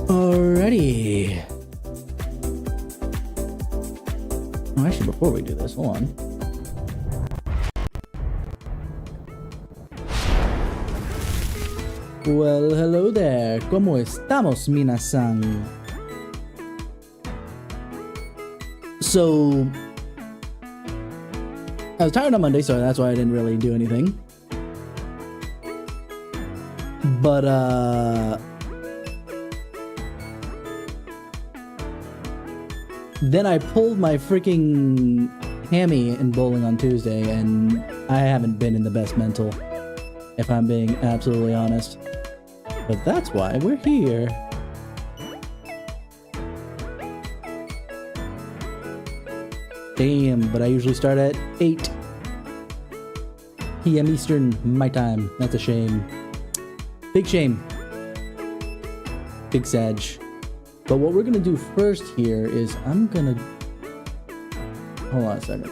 Alrighty. Oh, actually, before we do this, hold on. Well, hello there. ¿Cómo estamos, minasan? So, I was tired on Monday, so that's why I didn't really do anything. But, then I pulled my freaking hammy in bowling on Tuesday, and I haven't been in the best mental, if I'm being absolutely honest. But that's why we're here. Damn, but I usually start at 8 p.m. Eastern, my time. That's a shame. Big shame. Big sag. But what we're gonna do first here is I'm gonna... Hold on a second.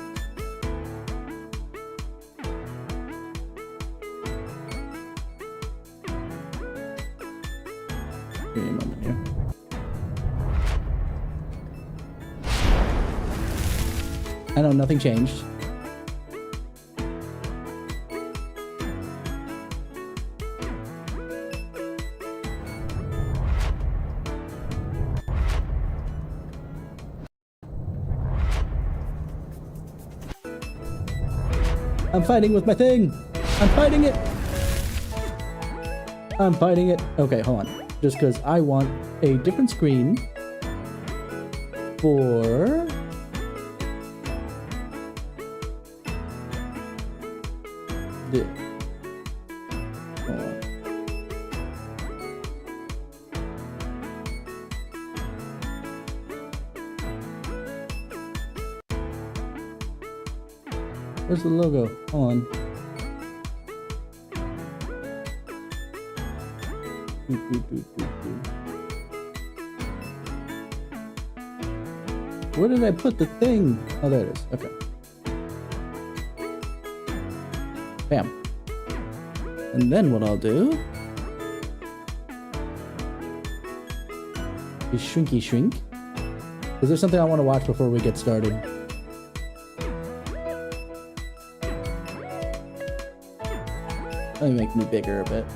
Give me a moment here. I know nothing changed. I'm fighting with my thing! I'm fighting it! I'm fighting it! Okay, hold on. Just because I want a different screen for... this. Hold on. Where's the logo? Hold on. Where did I put the thing? Oh, there it is. Okay. Bam. And then what I'll do is shrinky shrink. Is there something I want to watch before we get started? Let me make me bigger a bit.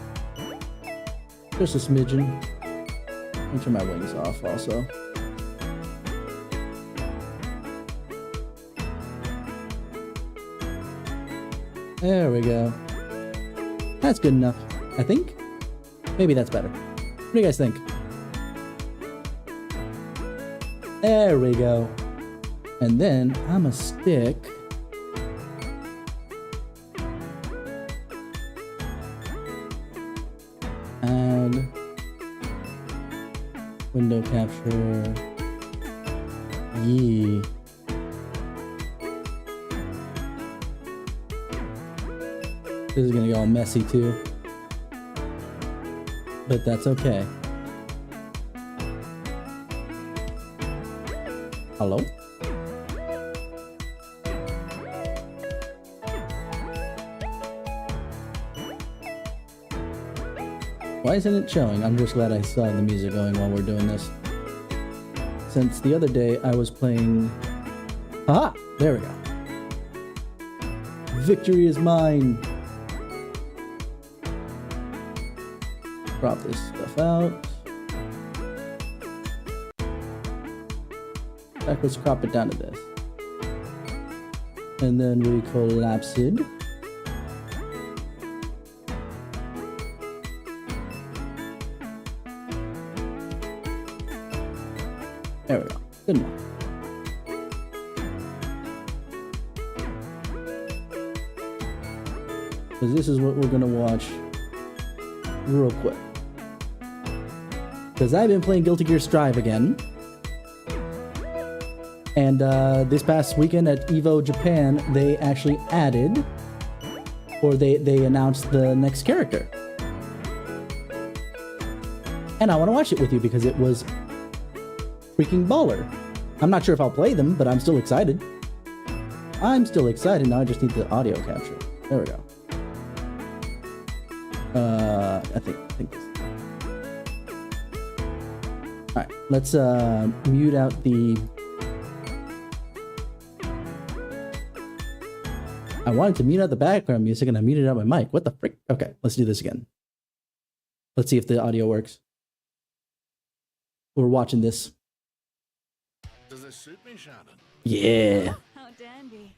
Just a smidgen. Let me turn my wings off also. There we go. That's good enough, I think. Maybe that's better. What do you guys think? There we go. And then I'm gonna stick add window capture. Yee. This is gonna get all messy too, but that's okay. Hello? Why isn't it showing? I'm just glad I saw the music going while we're doing this. Since the other day I was playing... Ah! There we go. Victory is mine! Crop this stuff out. Backwards crop it down to this. And then we collapse it. There we go. Good enough. Because this is what we're gonna watch real quick. Because I've been playing Guilty Gear Strive again. And this past weekend at EVO Japan, they actually added, or they announced the next character. And I want to watch it with you because it was freaking baller. I'm not sure if I'll play them, but I'm still excited. I'm still excited. Now I just need the audio capture. There we go. I think this. Alright, let's mute out the... I wanted to mute out the background music and I muted out my mic. What the frick? Okay, let's do this again. Let's see if the audio works. We're watching this. Does this suit me, Shannon? Yeah. How dandy.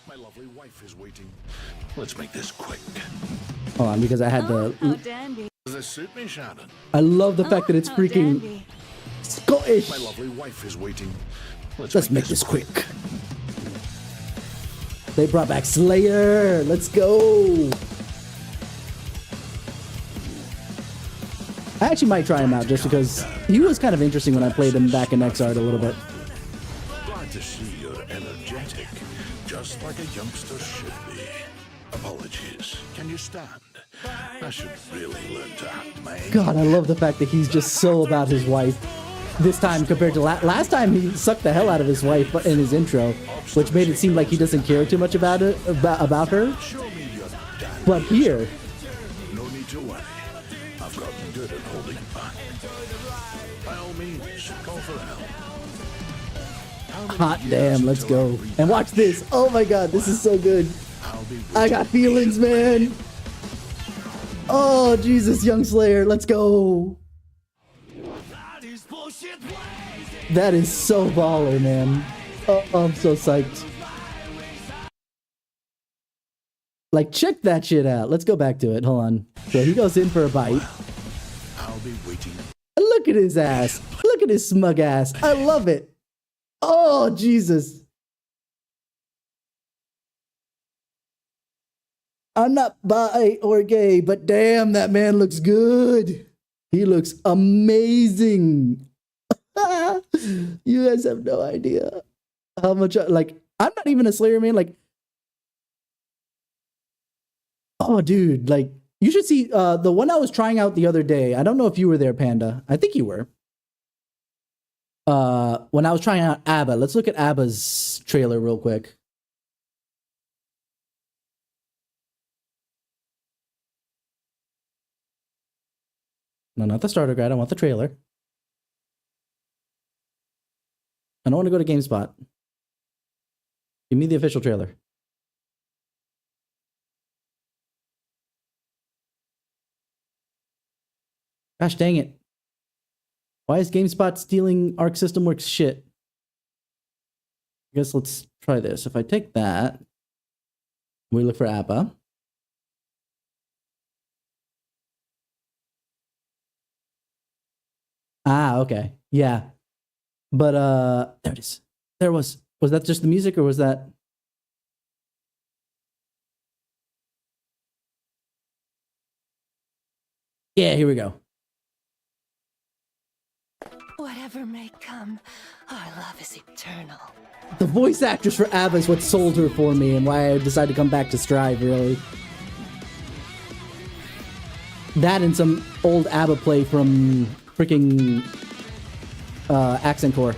My lovely wife is waiting. Let's make this quick. Hold on, because I had the... How dandy. Does this suit me, Shannon? I love the fact that it's How freaking dandy. Scottish. My lovely wife is waiting. Let's make this quick. They brought back Slayer. Let's go. I actually might try him out just because he was kind of interesting when I played him back in Xrd a little bit. Glad to see you're energetic, just like a youngster should be. Apologies. Can you stand? I should really learn to act, mate. God, I love the fact that he's just so about his wife. This time compared to last time, he sucked the hell out of his wife in his intro, which made it seem like he doesn't care too much about it, about her. But here, No need to worry. I've gotten good at holding back. By all means, call for help. hot damn, let's go. And watch this. Oh my god, this is so good. I got feelings, man. Oh, Jesus, Young Slayer, let's go. That is so baller, man. Oh, I'm so psyched. Like, check that shit out. Let's go back to it. Hold on. So he goes in for a bite. I'll be waiting. Look at his ass. Look at his smug ass. I love it. Oh, Jesus. I'm not bi or gay, but damn, that man looks good. He looks amazing. You guys have no idea how much like I'm not even a Slayer man. Like, oh, dude, like you should see the one I was trying out the other day. I don't know if you were there, Panda. I think you were. When I was trying out ABBA, let's look at ABBA's trailer real quick. No, not the starter guide. I want the trailer. I don't want to go to GameSpot. Give me the official trailer. Gosh dang it. Why is GameSpot stealing Arc System Works shit? I guess let's try this. If I take that, we look for ABBA. Ah, okay. Yeah. But there it is. There was that just the music or was that? Yeah, here we go. Whatever may come, our love is eternal. The voice actress for ABBA is what sold her for me and why I decided to come back to Strive, really. That and some old ABBA play from freaking Accent Core.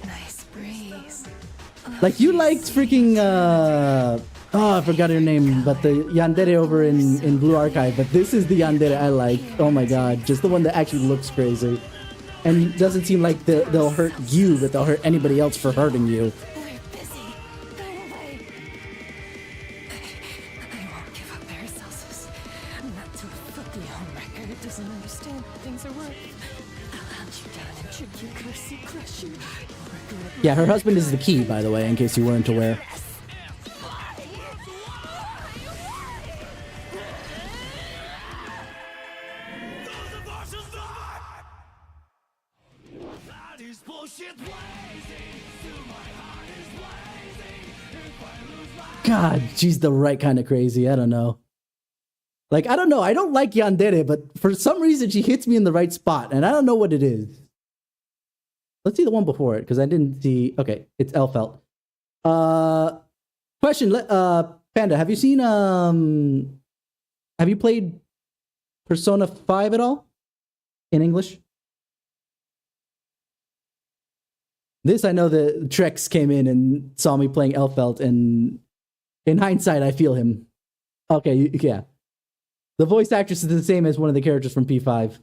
Nice breeze. Like, you liked freaking, oh, I forgot her name, but the yandere over in Blue Archive, but this is the yandere I like. Oh my god, just the one that actually looks crazy. And doesn't seem like they'll hurt you, but they'll hurt anybody else for hurting you. We're busy. Go away. I won't give up Paracelsus. Not to a filthy homewrecker who doesn't understand what things are worth. I'll hunt you down and trick you, curse you, crush you. Yeah, her husband is the key, by the way, in case you weren't aware. God, she's the right kind of crazy. I don't know. Like, I don't know. I don't like yandere, but for some reason she hits me in the right spot, and I don't know what it is. Let's see the one before it, because I didn't see... Okay, it's Elfelt. Question, Panda, have you seen... Have you played Persona 5 at all? In English? This, I know the Trex came in and saw me playing Elfelt, and in hindsight, I feel him. Okay, yeah. The voice actress is the same as one of the characters from P5.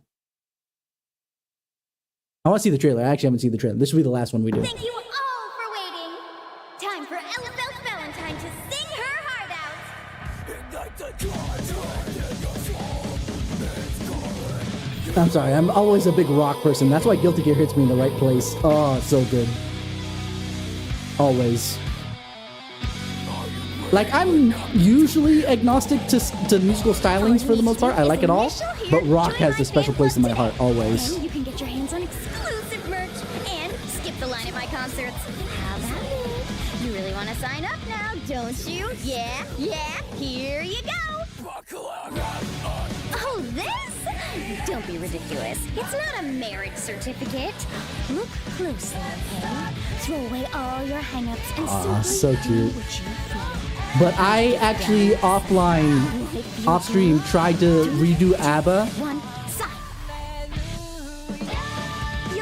I want to see the trailer. I actually haven't seen the trailer. This will be the last one we do. Thank you all for waiting. Time for Elizabeth Valentine to sing her heart out. I'm sorry, I'm always a big rock person. That's why Guilty Gear hits me in the right place. Oh, it's so good. Always. Like, I'm usually agnostic to musical stylings for the most part. I like it all. But rock has a special place in my heart, always. And you can get your hands on exclusive merch and skip the line at my concerts. How about it? You really want to sign up now, don't you? Yeah, here you go. Oh, this? Don't be ridiculous. It's not a marriage certificate. Look closely, okay? Throw away all your hang-ups and So simply do cute. what you feel. But I actually offline, off stream, tried to redo ABBA One side.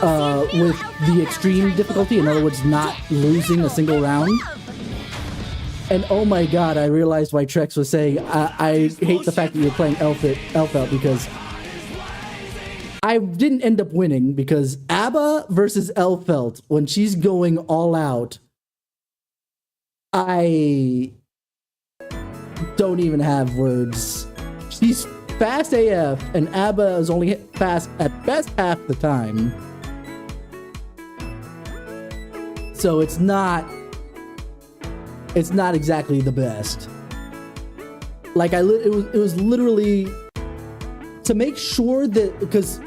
with the extreme difficulty. In other words, not losing a single round. And oh my god, I realized why Trex was saying, I hate the fact that you're playing Elfelt because I didn't end up winning because ABBA versus Elfelt, when she's going all out, I don't even have words. She's fast AF, and ABBA is only fast at best half the time. So it's not exactly the best. Like it was literally to make sure that, because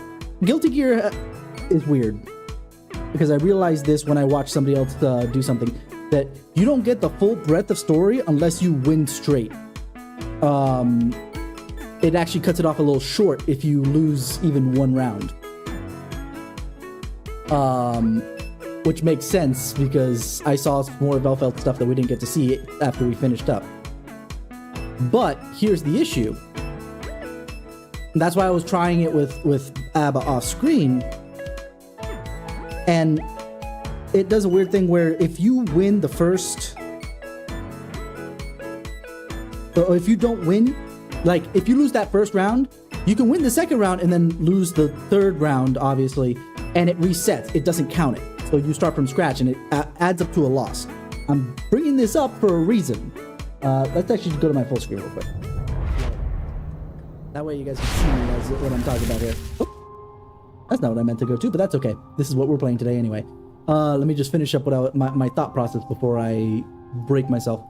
Guilty Gear is weird, because I realized this when I watched somebody else do something, that you don't get the full breadth of story unless you win straight. It actually cuts it off a little short if you lose even one round. Which makes sense because I saw more of Elfelt stuff that we didn't get to see after we finished up. But here's the issue. That's why I was trying it with ABBA off screen. And it does a weird thing where if you win the first, or if you don't win, like if you lose that first round, you can win the second round and then lose the third round, obviously, and it resets. It doesn't count it. So you start from scratch and it adds up to a loss. I'm bringing this up for a reason. Let's actually go to my full screen real quick. That way you guys can see me as what I'm talking about here. Oh, that's not what I meant to go to, but that's okay. This is what we're playing today anyway. Let me just finish up what my thought process before I break myself.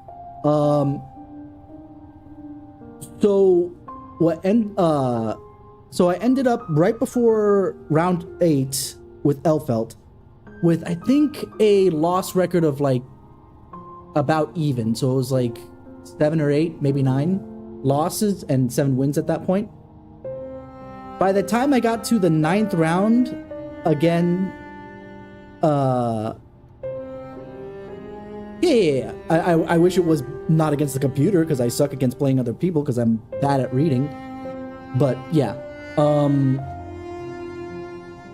So I ended up right before round 8 with Elfelt with I think a loss record of like about even. So it was like 7 or 8, maybe 9 losses and 7 wins at that point. By the time I got to the 9th round, again, I wish it was not against the computer because I suck against playing other people because I'm bad at reading. But yeah,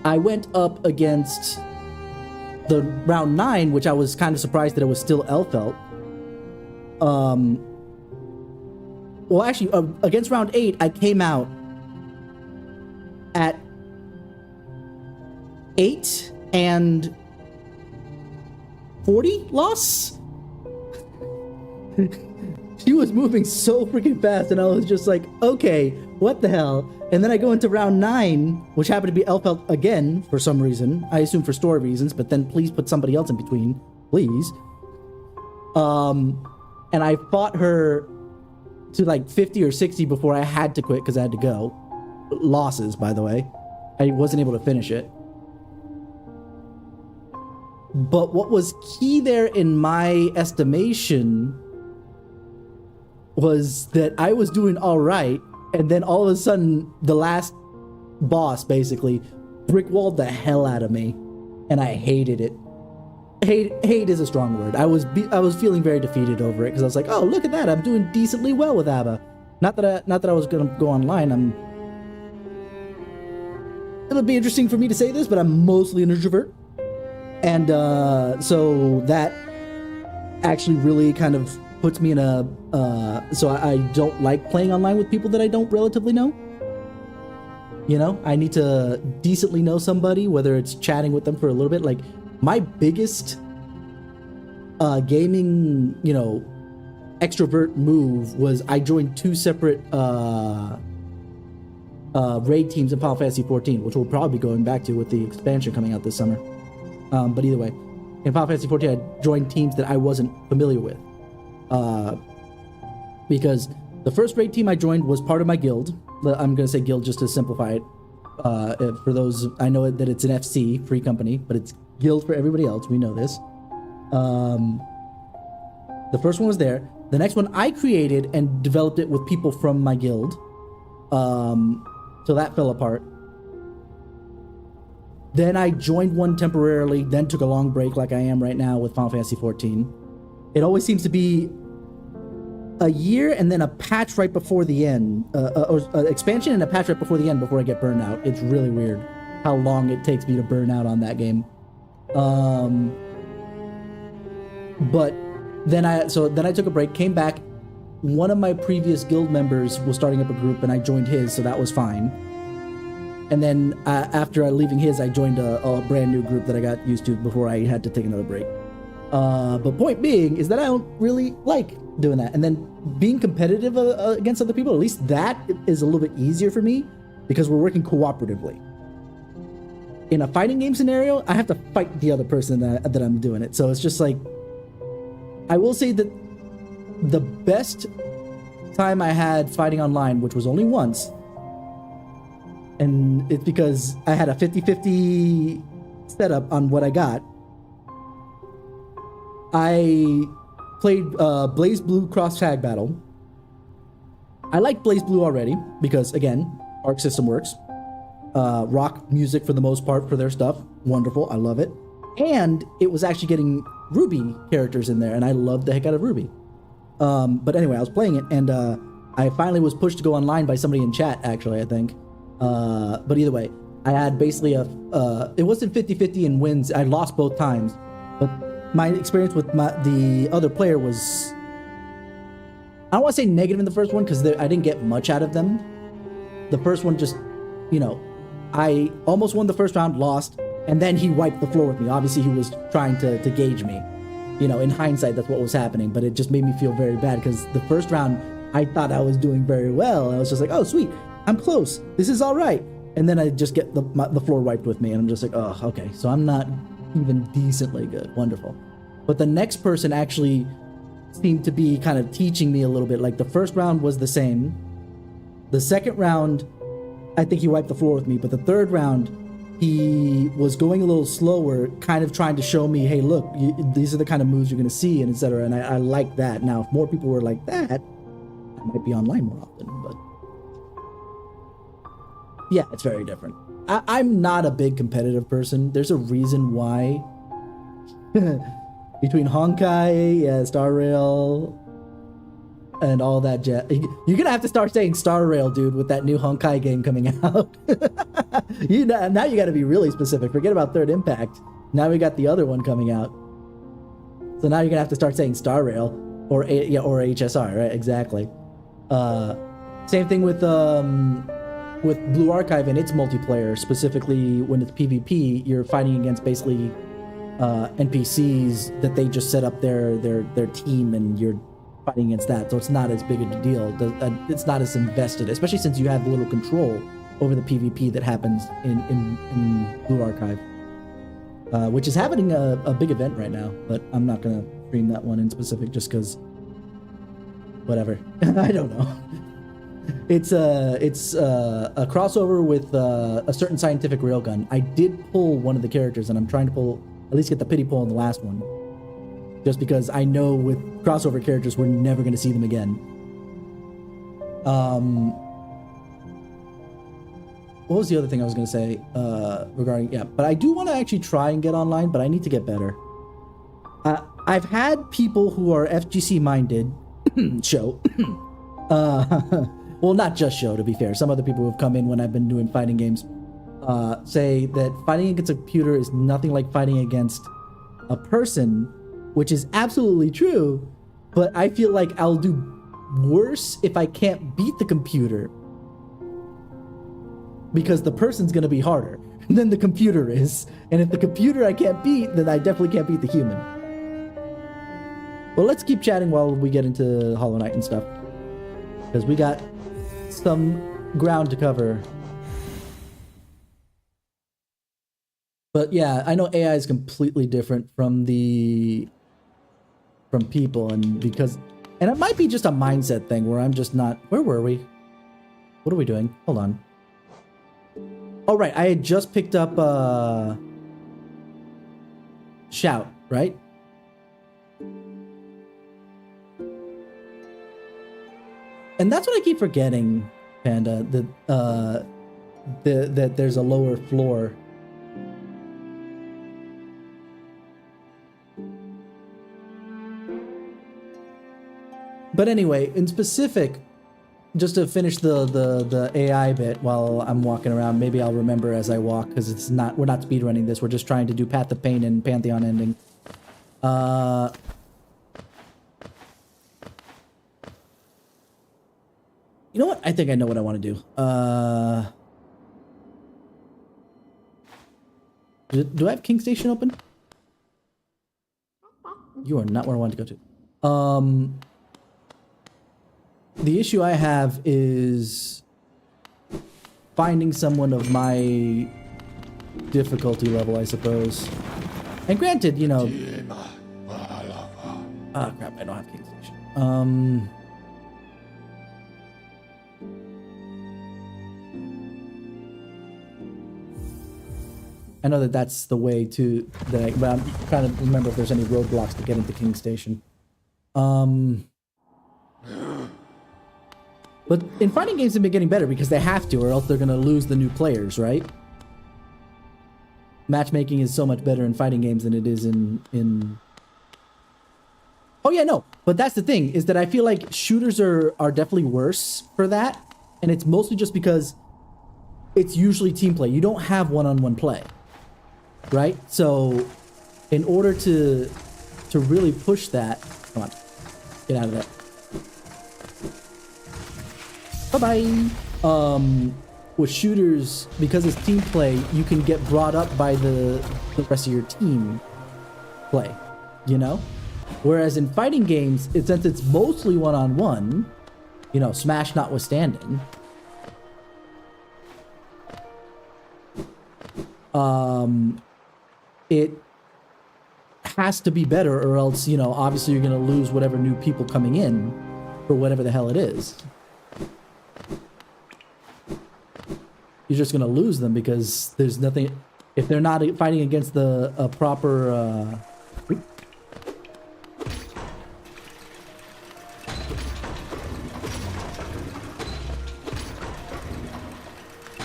I went up against the round 9, which I was kind of surprised that it was still Elfelt. Well, actually, against round 8, I came out at 8 and 40 loss. She was moving so freaking fast, and I was just like, okay, what the hell? And then I go into round 9, which happened to be Elfelt again for some reason. I assume for story reasons, but then please put somebody else in between, please. And I fought her to like 50 or 60 before I had to quit because I had to go. Losses, by the way. I wasn't able to finish it. But what was key there in my estimation was that I was doing all right, and then all of a sudden, the last boss basically brick-walled the hell out of me, and I hated it. Hate is a strong word. I was feeling very defeated over it because I was like, oh, look at that, I'm doing decently well with ABBA. Not that I was gonna go online. It'll be interesting for me to say this, but I'm mostly an introvert. And so that actually really kind of puts me in a so I don't like playing online with people that I don't relatively know. You know, I need to decently know somebody, whether it's chatting with them for a little bit. Like, my biggest gaming, you know, extrovert move was I joined 2 separate raid teams in Final Fantasy 14, which we'll probably be going back to with the expansion coming out this summer. But either way, in Final Fantasy 14, I joined teams that I wasn't familiar with. Because the first raid team I joined was part of my guild. I'm going to say guild just to simplify it. For those, I know that it's an FC, free company, but it's guild for everybody else. We know this. The first one was there. The next one I created and developed it with people from my guild. So that fell apart. Then I joined one temporarily, then took a long break like I am right now with Final Fantasy 14. It always seems to be a year and then a patch right before the end, or expansion and a patch right before the end before I get burned out. It's really weird how long it takes me to burn out on that game. But then I took a break, came back. One of my previous guild members was starting up a group and I joined his, so that was fine. And then after leaving his, I joined a brand new group that I got used to before I had to take another break. But point being is that I don't really like doing that. And then being competitive against other people, at least that is a little bit easier for me because we're working cooperatively. In a fighting game scenario, I have to fight the other person that I'm doing it. So it's just like, I will say that the best time I had fighting online, which was only once, and it's because I had a 50-50 setup on what I got. I played Blaze Blue Cross Tag Battle. I like Blaze Blue already because, again, Arc System works. Rock music for the most part for their stuff. Wonderful. I love it. And it was actually getting Ruby characters in there, and I loved the heck out of Ruby. But anyway, I was playing it, and I finally was pushed to go online by somebody in chat, actually, I think. But either way, I had basically it wasn't 50-50 in wins. I lost both times. But my experience with the other player was, I don't want to say negative in the first one, because I didn't get much out of them. The first one just, you know, I almost won the first round, lost, and then he wiped the floor with me. Obviously, he was trying to gauge me. You know, in hindsight, that's what was happening, but it just made me feel very bad because the first round, I thought I was doing very well. I was just like, oh, sweet, I'm close. This is all right. And then I just get the floor wiped with me, and I'm just like, oh, okay, so I'm not even decently good. Wonderful. But the next person actually seemed to be kind of teaching me a little bit. Like, the first round was the same. The second round, I think he wiped the floor with me, but the third round, he was going a little slower, kind of trying to show me, hey, look, these are the kind of moves you're going to see, and etc. And I like that. Now, if more people were like that, I might be online more often, but yeah, it's very different. I'm not a big competitive person. There's a reason why. Between Honkai, Star Rail, and all that jazz. You're gonna have to start saying Star Rail, dude, with that new Honkai game coming out. Now you gotta be really specific. Forget about Third Impact. Now we got the other one coming out. So now you're gonna have to start saying Star Rail or HSR, right? Exactly. Same thing with Blue Archive and its multiplayer. Specifically, when it's PvP, you're fighting against basically NPCs that they just set up their team, and you're fighting against that, so it's not as big a deal. It's not as invested, especially since you have little control over the PvP that happens in Blue Archive, which is happening a big event right now, but I'm not gonna stream that one in specific just because whatever. I don't know. It's a crossover with a certain scientific railgun. I did pull one of the characters, and I'm trying to at least get the pity pull on the last one. Just because I know with crossover characters, we're never going to see them again. What was the other thing I was going to say regarding... Yeah, but I do want to actually try and get online, but I need to get better. I've had people who are FGC-minded show. Well, not just show, to be fair. Some other people who have come in when I've been doing fighting games say that fighting against a computer is nothing like fighting against a person, which is absolutely true, but I feel like I'll do worse if I can't beat the computer. Because the person's gonna be harder than the computer is. And if the computer I can't beat, then I definitely can't beat the human. Well, let's keep chatting while we get into Hollow Knight and stuff. Because we got some ground to cover. But yeah, I know AI is completely different from people, and it might be just a mindset thing where I'm just not. Where were we? What are we doing? Hold on. Oh right, I had just picked up Shout, right? And that's what I keep forgetting, Panda, that there's a lower floor. But anyway, in specific, just to finish the AI bit while I'm walking around, maybe I'll remember as I walk, because we're not speedrunning this, we're just trying to do Path of Pain and Pantheon ending. You know what? I think I know what I want to do. Do I have King Station open? You are not where I wanted to go to. The issue I have is finding someone of my difficulty level, I suppose. And granted, you know... Oh, crap, I don't have King Station. I know that that's the way to... but I'm trying to remember if there's any roadblocks to get into King Station. But in fighting games, they've been getting better because they have to, or else they're going to lose the new players, right? Matchmaking is so much better in fighting games than it is in... Oh yeah, no. But that's the thing, is that I feel like shooters are definitely worse for that. And it's mostly just because it's usually team play. You don't have one-on-one play, right? So in order to really push that... Come on. Get out of there. Bye-bye. With shooters, because it's team play, you can get brought up by the rest of your team play, you know? Whereas in fighting games, since it's mostly one-on-one, you know, Smash notwithstanding, it has to be better, or else, you know, obviously you're going to lose whatever new people coming in for whatever the hell it is. You're just going to lose them because there's nothing... If they're not fighting against a proper...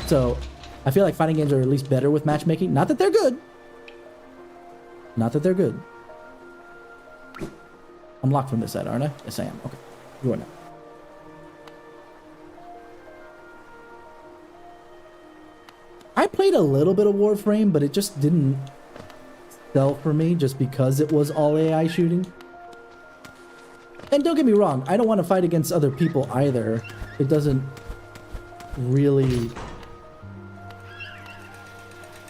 So, I feel like fighting games are at least better with matchmaking. Not that they're good. Not that they're good. I'm locked from this side, aren't I? Yes, I am. Okay. You are not. I played a little bit of Warframe, but it just didn't sell for me just because it was all AI shooting. And don't get me wrong, I don't want to fight against other people either. It doesn't really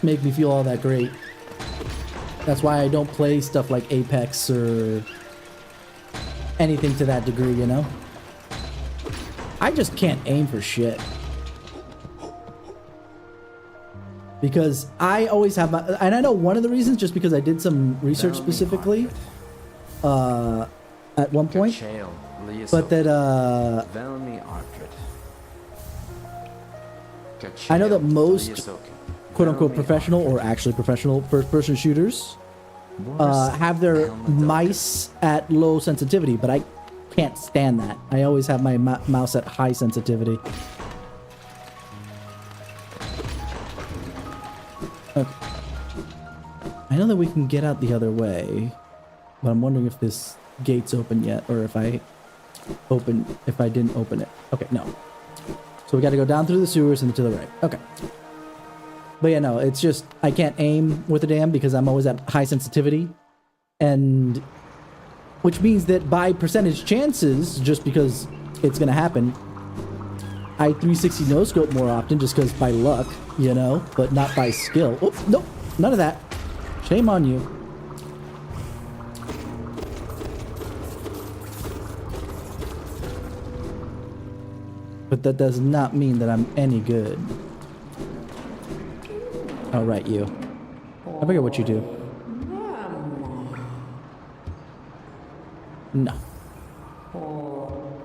make me feel all that great. That's why I don't play stuff like Apex or anything to that degree, you know? I just can't aim for shit. Because I always have my... And I know one of the reasons, just because I did some research specifically at one point. But that... I know that most quote-unquote professional, or actually professional first-person shooters have their mice at low sensitivity, but I can't stand that. I always have my mouse at high sensitivity. Okay. I know that we can get out the other way, but I'm wondering if this gate's open yet, or if I didn't open it. Okay, no. So we got to go down through the sewers and to the right. Okay. But yeah, no, it's just I can't aim with a damn because I'm always at high sensitivity, and which means that by percentage chances, just because it's gonna happen, I 360 no scope more often just because by luck, you know, but not by skill. Oh, nope, none of that. Shame on you. But that does not mean that I'm any good. Oh, right, you. I forget what you do. No.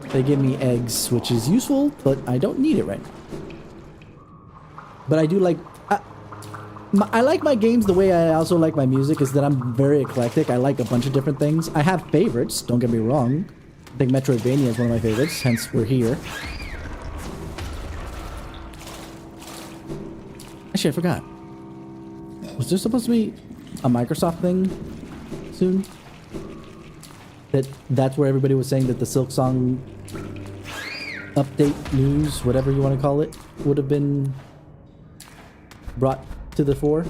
They give me eggs, which is useful, but I don't need it right now. But I do like... I like my games the way I also like my music, is that I'm very eclectic. I like a bunch of different things. I have favorites, don't get me wrong. I think Metroidvania is one of my favorites, hence we're here. Actually, I forgot. Was there supposed to be a Microsoft thing soon? That's where everybody was saying that the Silksong update news, whatever you want to call it, would have been brought to the fore.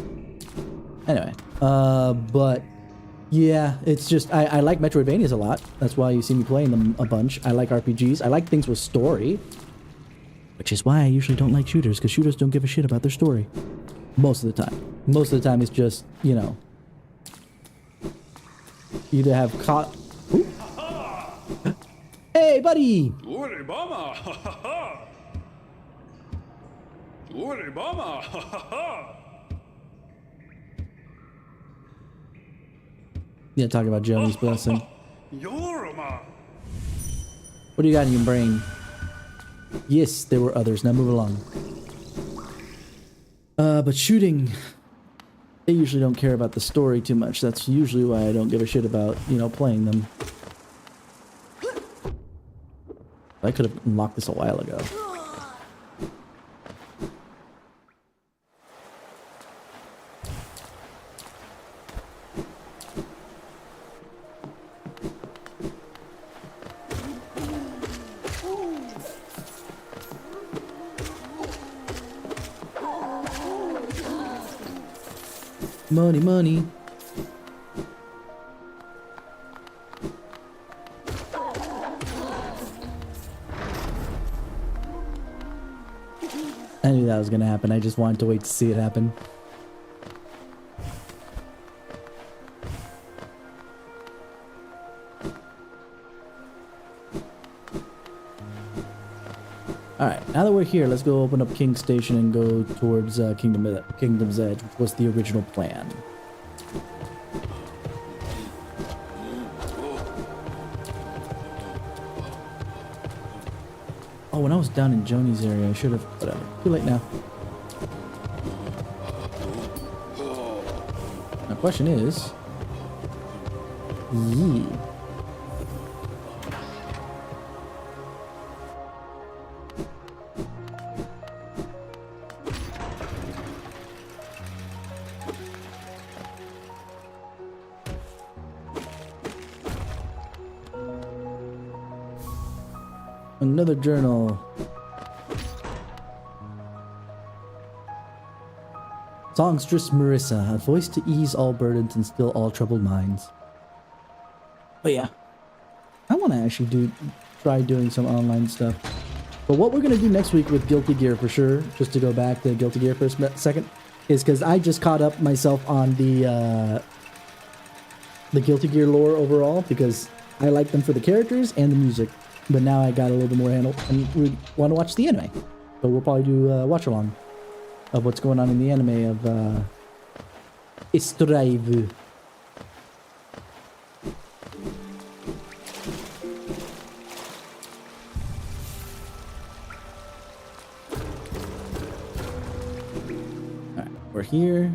Anyway, but yeah, it's just I like Metroidvanias a lot. That's why you see me playing them a bunch. I like RPGs. I like things with story, which is why I usually don't like shooters, because shooters don't give a shit about their story most of the time. Most of the time, it's just, you know, either have caught. Ooh. Hey, buddy! Yeah, talking about Joni's blessing. What do you got in your brain? Yes, there were others. Now move along. But shooting, they usually don't care about the story too much. That's usually why I don't give a shit about, you know, playing them. I could have unlocked this a while ago. Money, money. I knew that was gonna happen. I just wanted to wait to see it happen. Alright, now that we're here, let's go open up King's Station and go towards Kingdom's Edge, which was the original plan. Oh, when I was down in Joni's area, I should have... Whatever. Too late now. My question is... Another journal. Songstress Marissa, a voice to ease all burdens and still all troubled minds. But yeah, I want to actually try doing some online stuff. But what we're going to do next week with Guilty Gear for sure, just to go back to Guilty Gear for a second, is because I just caught up myself on the Guilty Gear lore overall, because I like them for the characters and the music. But now I got a little bit more handle, and we want to watch the anime. So we'll probably do a watch along of what's going on in the anime of Strive. Alright, we're here.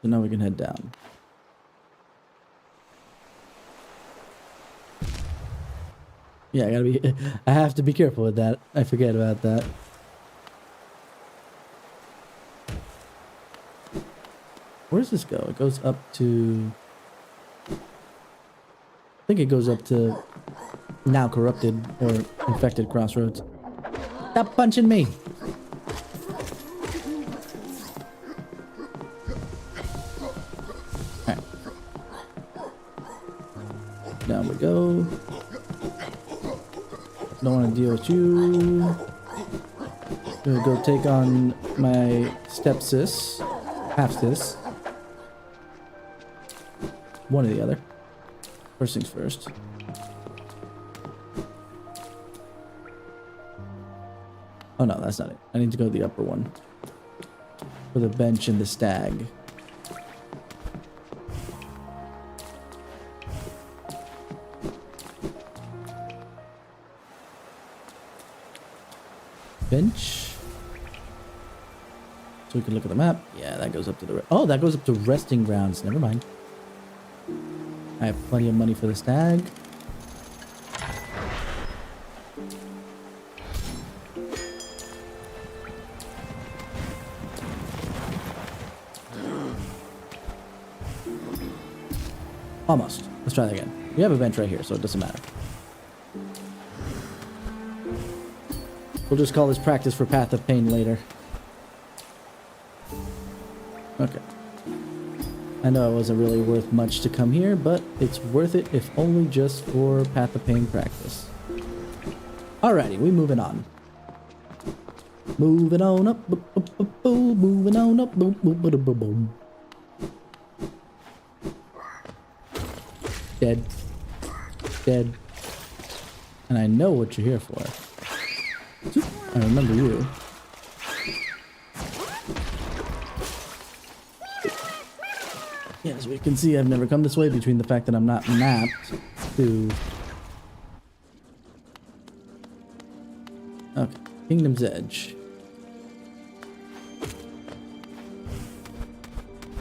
So now we can head down. Yeah, I have to be careful with that. I forget about that. Where does this go? It goes up to... I think it goes up to now corrupted or infected crossroads. Stop punching me! gonna deal with you. Gonna go take on my stepsis, half sis. One or the other. First things first. Oh no, that's not it. I need to go to the upper one. For the bench and the stag. Bench. So we can look at the map. Yeah, that goes up to the... Oh, that goes up to resting grounds. Never mind. I have plenty of money for the stag. Almost. Let's try that again. We have a bench right here, so it doesn't matter. We'll just call this practice for Path of Pain later. Okay. I know it wasn't really worth much to come here, but it's worth it if only just for Path of Pain practice. Alrighty, we moving on. Moving on up, moving on up, boom, boom, boom, boom, boom. Dead. Dead. And I know what you're here for. I remember you. Yeah, as we can see, I've never come this way between the fact that I'm not mapped to... Okay, Kingdom's Edge.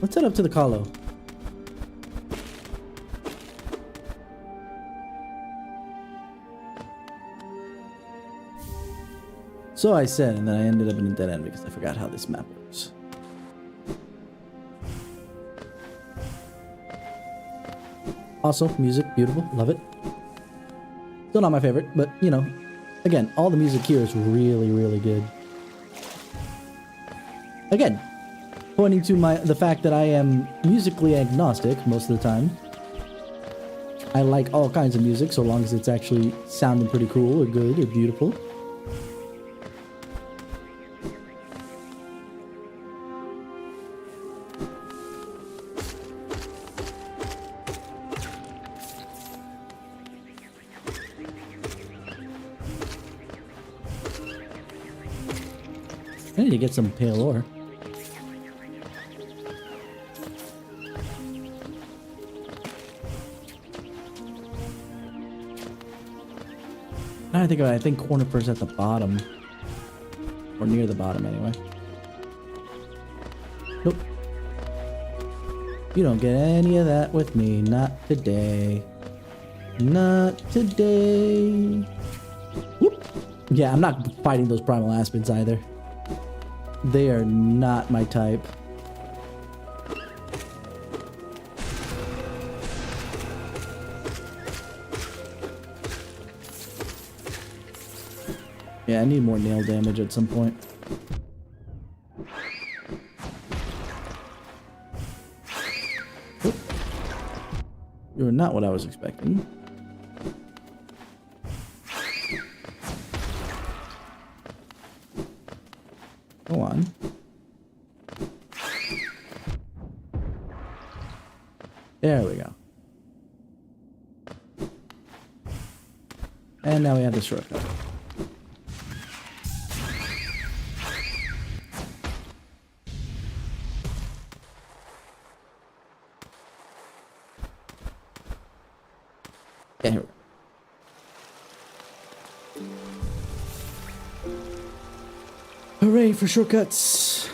Let's head up to the Hollow. So I said, and then I ended up in a dead end because I forgot how this map works. Also, music, beautiful, love it. Still not my favorite, but you know, again, all the music here is really, really good. Again, pointing to the fact that I am musically agnostic most of the time. I like all kinds of music so long as it's actually sounding pretty cool or good or beautiful. I need to get some pale ore. Now I think about it, I think Cornifer's at the bottom. Or near the bottom anyway. Nope. You don't get any of that with me. Not today. Not today. Whoop. Yeah, I'm not fighting those primal aspens either. They are not my type. Yeah, I need more nail damage at some point. Oop. You are not what I was expecting. Go on. There we go. And now we have the shortcut. Yeah, here we go. Hooray for shortcuts!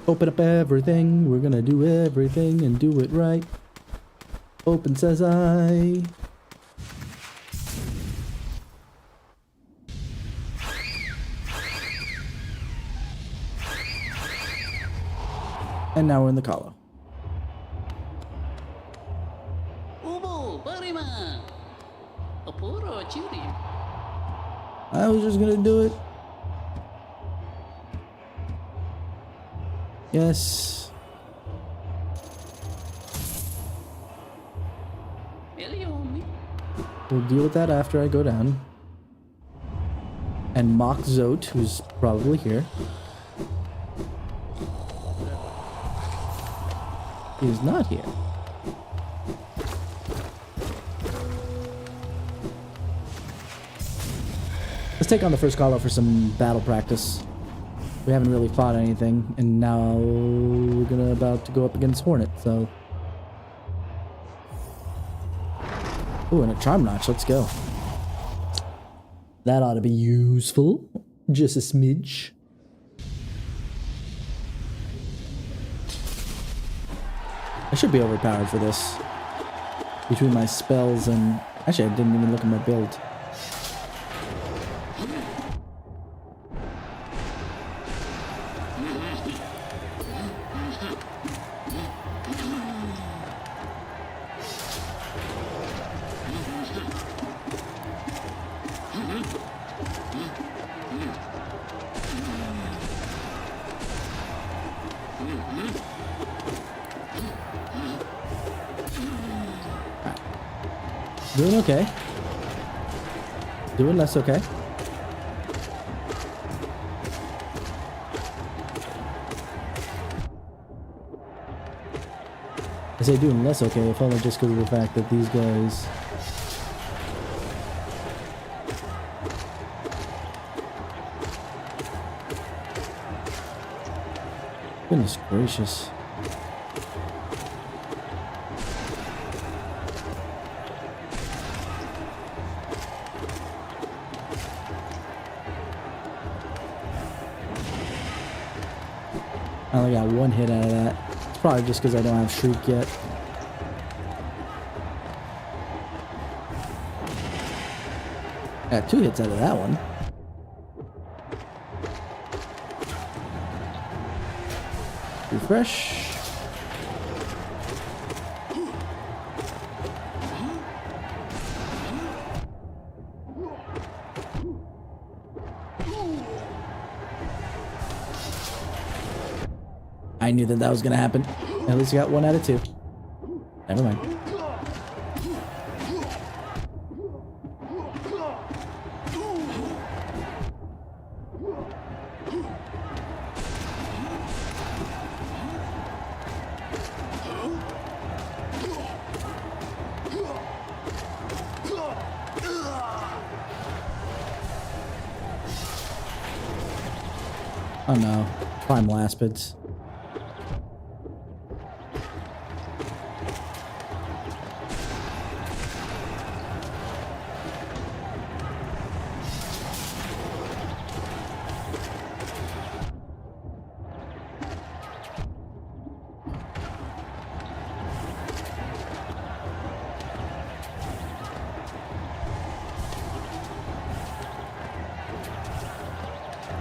Open up everything. We're gonna do everything and do it right. Open says I. And now we're in the Hollow. I was just gonna do it. Yes. We'll deal with that after I go down. And Mock Zote, who's probably here. He is not here. Let's take on the first call out for some battle practice. We haven't really fought anything, and now we're about to go up against Hornet, so... Ooh, and a Charm Notch, let's go. That ought to be useful. Just a smidge. I should be overpowered for this. Between my spells and... Actually, I didn't even look at my build. Doing okay. Doing less okay. I say doing less okay, if only just because of the fact that these guys... Goodness gracious. I only got one hit out of that. It's probably just because I don't have Shriek yet. I got 2 hits out of that one. Refresh. I knew that was gonna happen. At least I got 1 out of 2. Never mind. Oh no, Primal Aspids.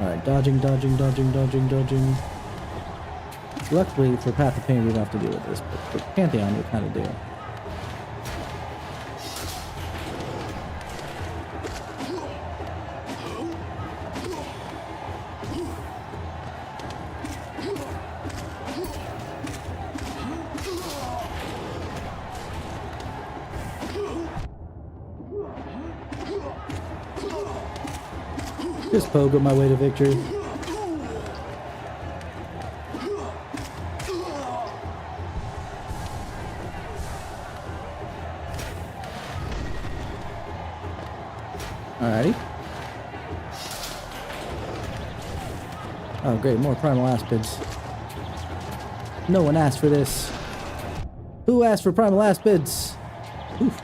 Alright, dodging. Luckily for Path of Pain we don't have to deal with this, but for Pantheon we kind of do. Just pogo my way to victory. Alrighty. Oh great, more Primal Aspids. No one asked for this. Who asked for Primal Aspids? Oof.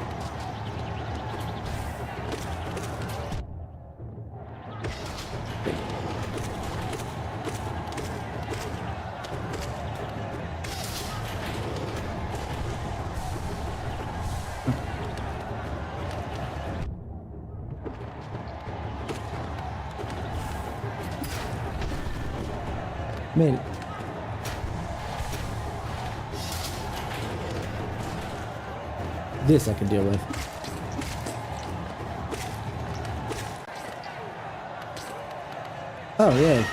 Made it. This I can deal with. Oh, yay.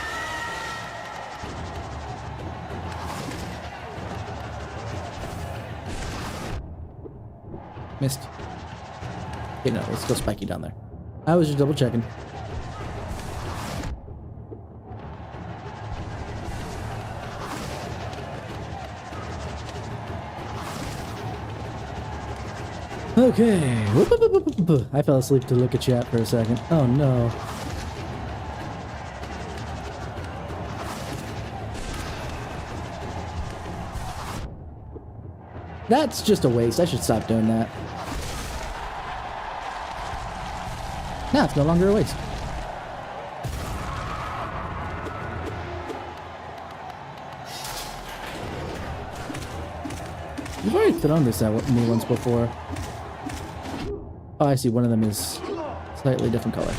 Missed. Okay, no, let's go spiky down there. I was just double checking. Okay. I fell asleep to look at chat for a second. Oh no. That's just a waste. I should stop doing that. Now it's no longer a waste. You've already thrown this at me once before. Oh, I see. One of them is slightly different color.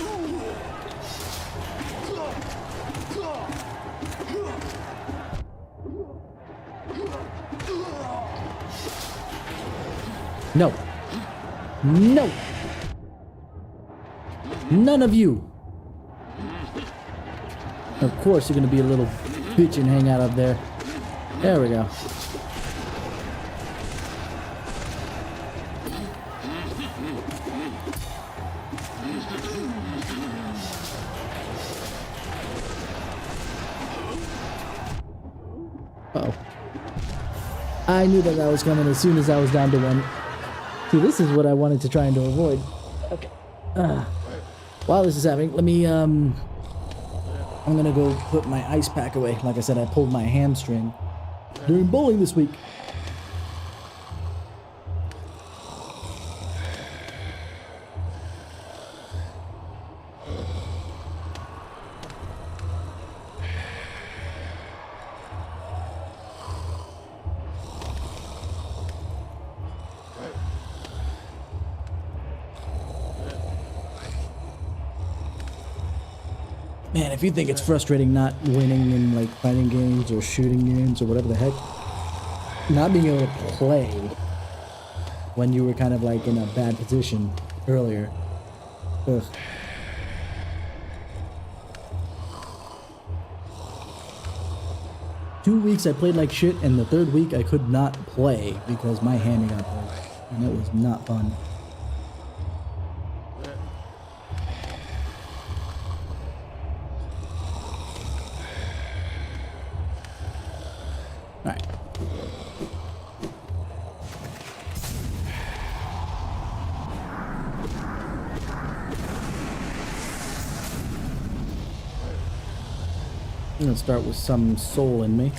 No. No. None of you. Of course you're gonna be a little bitch and hang out up there. There we go. Uh-oh. I knew that was coming as soon as I was down to one. See, this is what I wanted to try and to avoid. Okay. While this is happening, let me, I'm gonna go put my ice pack away. Like I said, I pulled my hamstring during bowling this week. Man, if you think it's frustrating not winning in like fighting games or shooting games or whatever the heck, not being able to play when you were kind of like in a bad position earlier. Ugh. Two weeks I played like shit, and the third week I could not play because my hammy got broke, and it was not fun. Alright. I'm gonna start with some soul in me.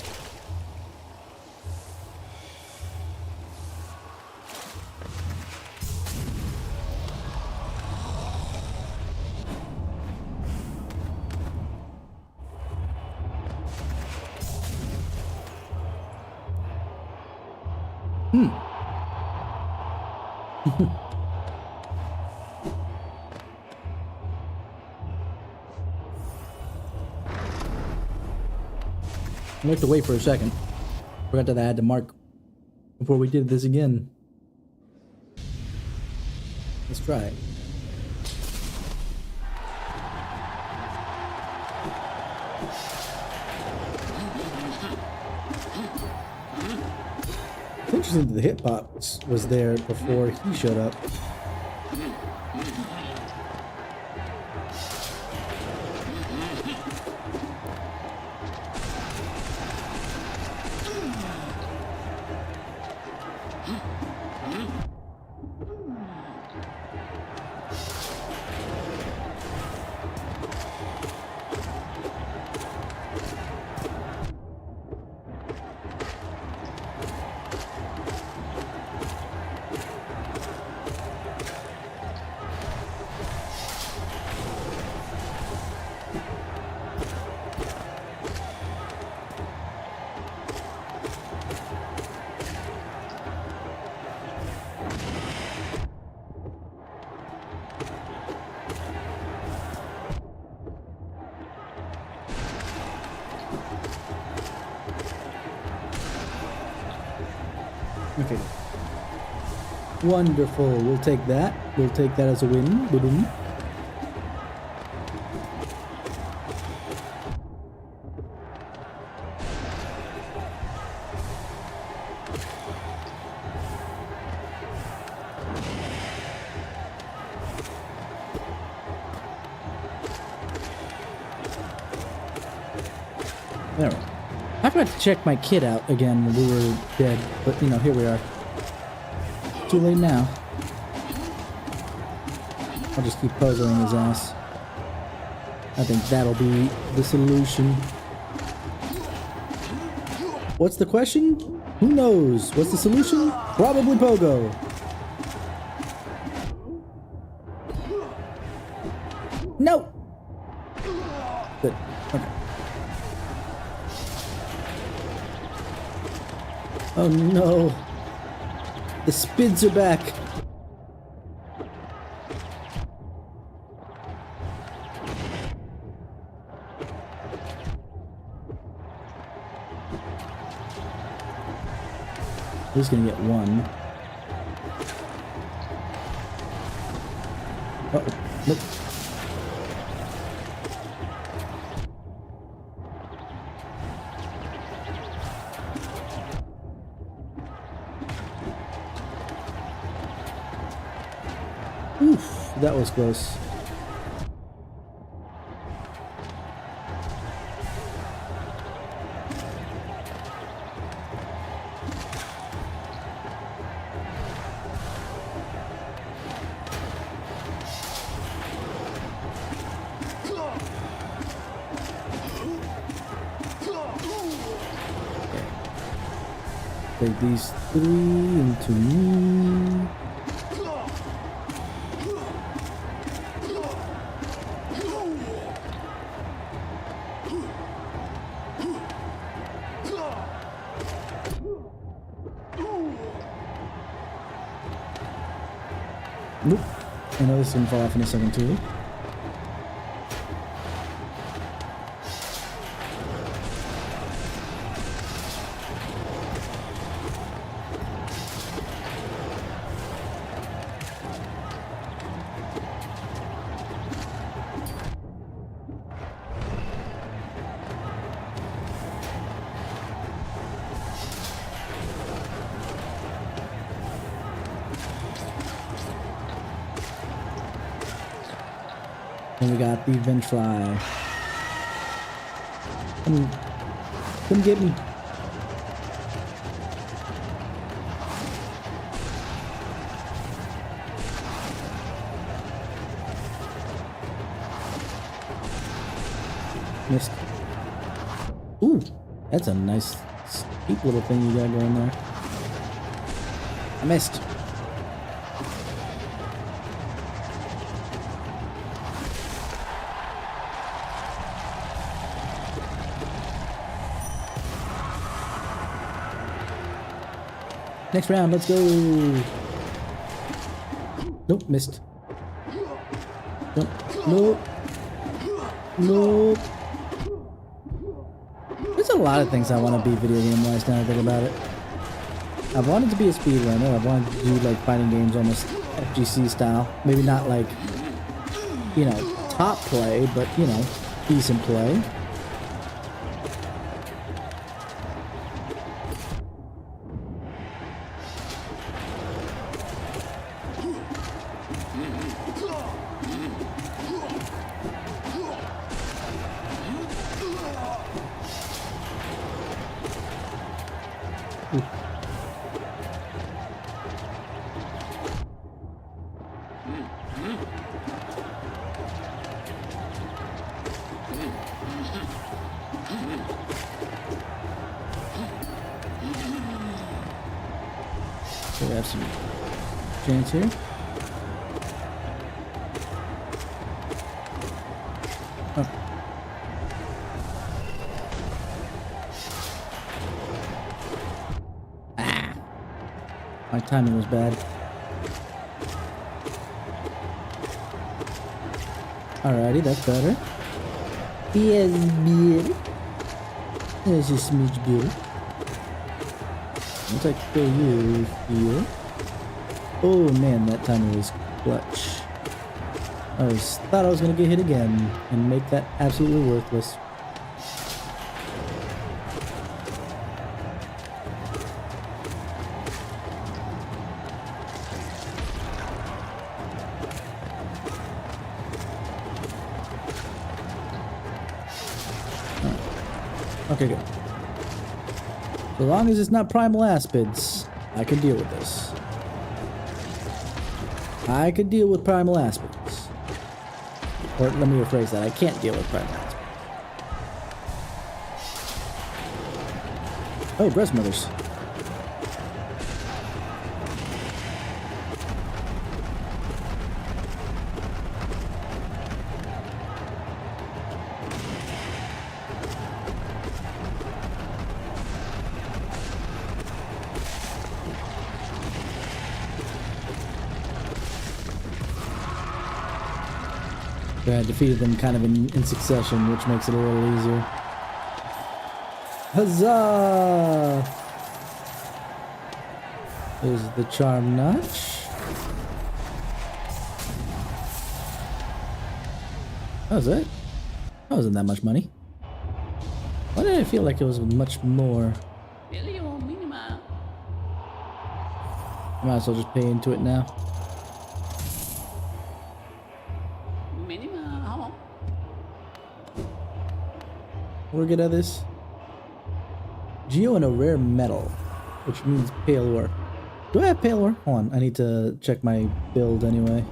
I have to wait for a second. Forgot that I had to mark before we did this again. Let's try it. It's interesting that the hip hop was there before he showed up. Okay. Wonderful. We'll take that. We'll take that as a win. Boom. There we go. I forgot to check my kit out again when we were dead, but you know, here we are. Too late now. I'll just keep pogoing his ass. I think that'll be the solution. What's the question? Who knows? What's the solution? Probably pogo. No! Good. Okay. Oh no. The spids are back. He's gonna get one. Uh-oh. Nope. Oof, that was close. Take these three into me. Nope. I know this is gonna fall off in a second too. And we got the Ventfly. Come get me. Missed. Ooh, that's a nice steep little thing you got going there. I missed. Next round, let's go. Nope, missed. Nope, nope, nope. There's a lot of things I want to be video game wise now that I think about it. I've wanted to be a speedrunner. I've wanted to do like fighting games almost FGC style. Maybe not like, you know, top play, but you know, decent play. So we have some chance here. Oh. Ah! My timing was bad. Alrighty, that's better. Yes, better. That's a smidge better. I'll take you here. Oh man, that timing was clutch. I thought I was gonna get hit again and make that absolutely worthless. Okay, good. So long as it's not primal aspids, I can deal with this. I could deal with primal aspids. Or let me rephrase that. I can't deal with private lands. Oh, breast mothers. I defeated them kind of in succession, which makes it a little easier. Huzzah! There's the charm notch. That was it? That wasn't that much money. Why did I feel like it was much more? I might as well just pay into it now. We're good at this. Geo and a rare metal, which means pale ore. Do I have pale ore? Hold on, I need to check my build anyway.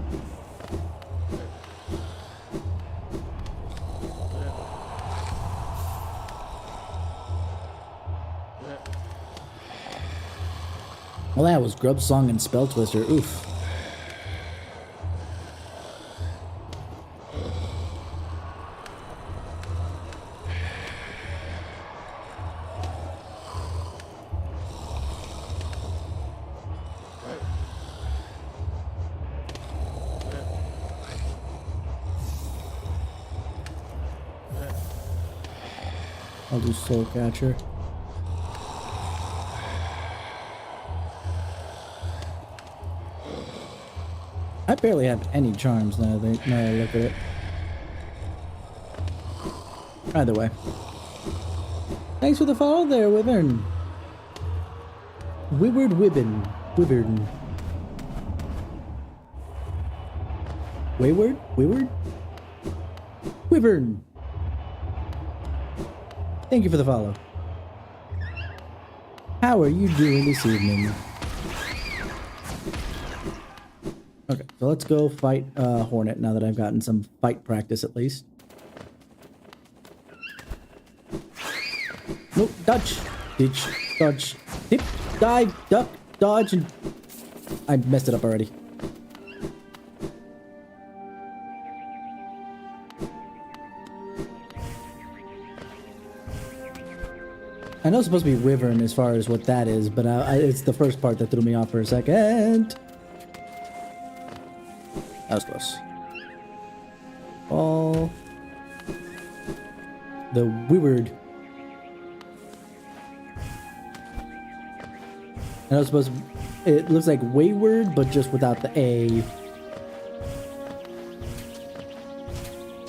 Well, that was Grub Song and Spell Twister. Oof. I'll do Soul Catcher. I barely have any charms now that I look at it. Either way. Thanks for the follow there, Wyvern. Wyvern. Wayward? Wyvern. Thank you for the follow. How are you doing this evening? Okay, so let's go fight Hornet now that I've gotten some fight practice at least. Nope, dodge, ditch, dodge, dip, dive, duck, dodge, and I messed it up already. I know it's supposed to be Wyvern as far as what that is, but it's the first part that threw me off for a second. That was close. All the Wyvern. I know it's supposed to, it looks like Wayward, but just without the A.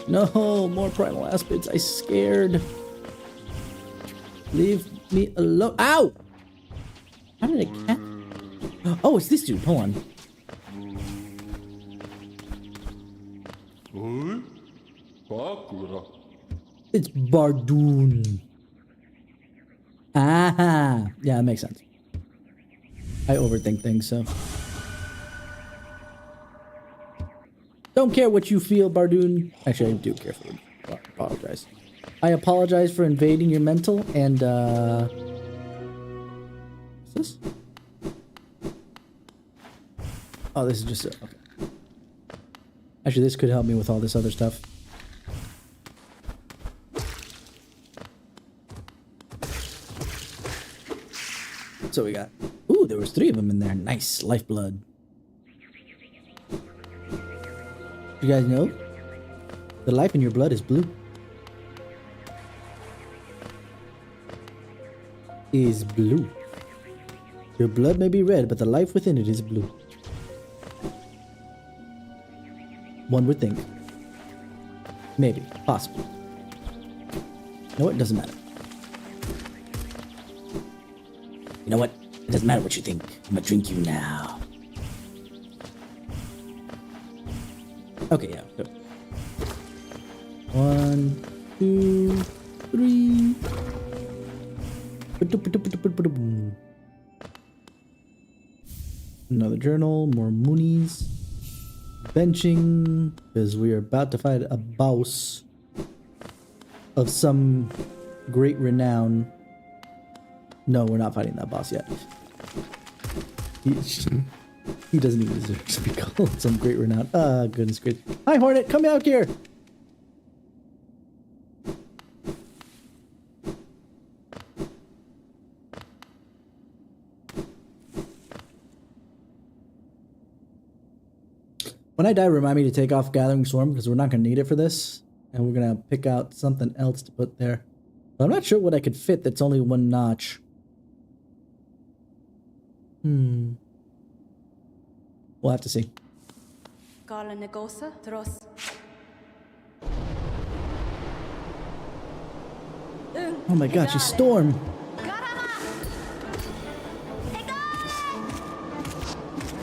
No, more primal aspects. I scared. Leave me alone. Ow! How did I catch? Oh, it's this dude. Hold on. It's Bardoon. Ah, yeah, that makes sense. I overthink things, so. Don't care what you feel, Bardoon. Actually, I do care for you. I apologize. I apologize for invading your mental and, what's this? Oh, this is just, okay. Actually, this could help me with all this other stuff. So we got, ooh, there was 3 of them in there. Nice, lifeblood. You guys know? The life in your blood is blue. Is blue. Your blood may be red, but the life within it is blue. One would think. Maybe. Possible. No, it doesn't matter. You know what? It doesn't matter what you think. I'm gonna drink you now. Okay, yeah. Good. 1, 2, 3. Another journal, more moonies. benching because we are about to fight a boss of some great renown. No, we're not fighting that boss yet. He doesn't even deserve to be called some great renown. Ah, goodness gracious. Hi, Hornet, come out here. When I die, remind me to take off Gathering Swarm because we're not going to need it for this. And we're going to pick out something else to put there. But I'm not sure what I could fit that's only one notch. We'll have to see. Oh my god, she's Storm!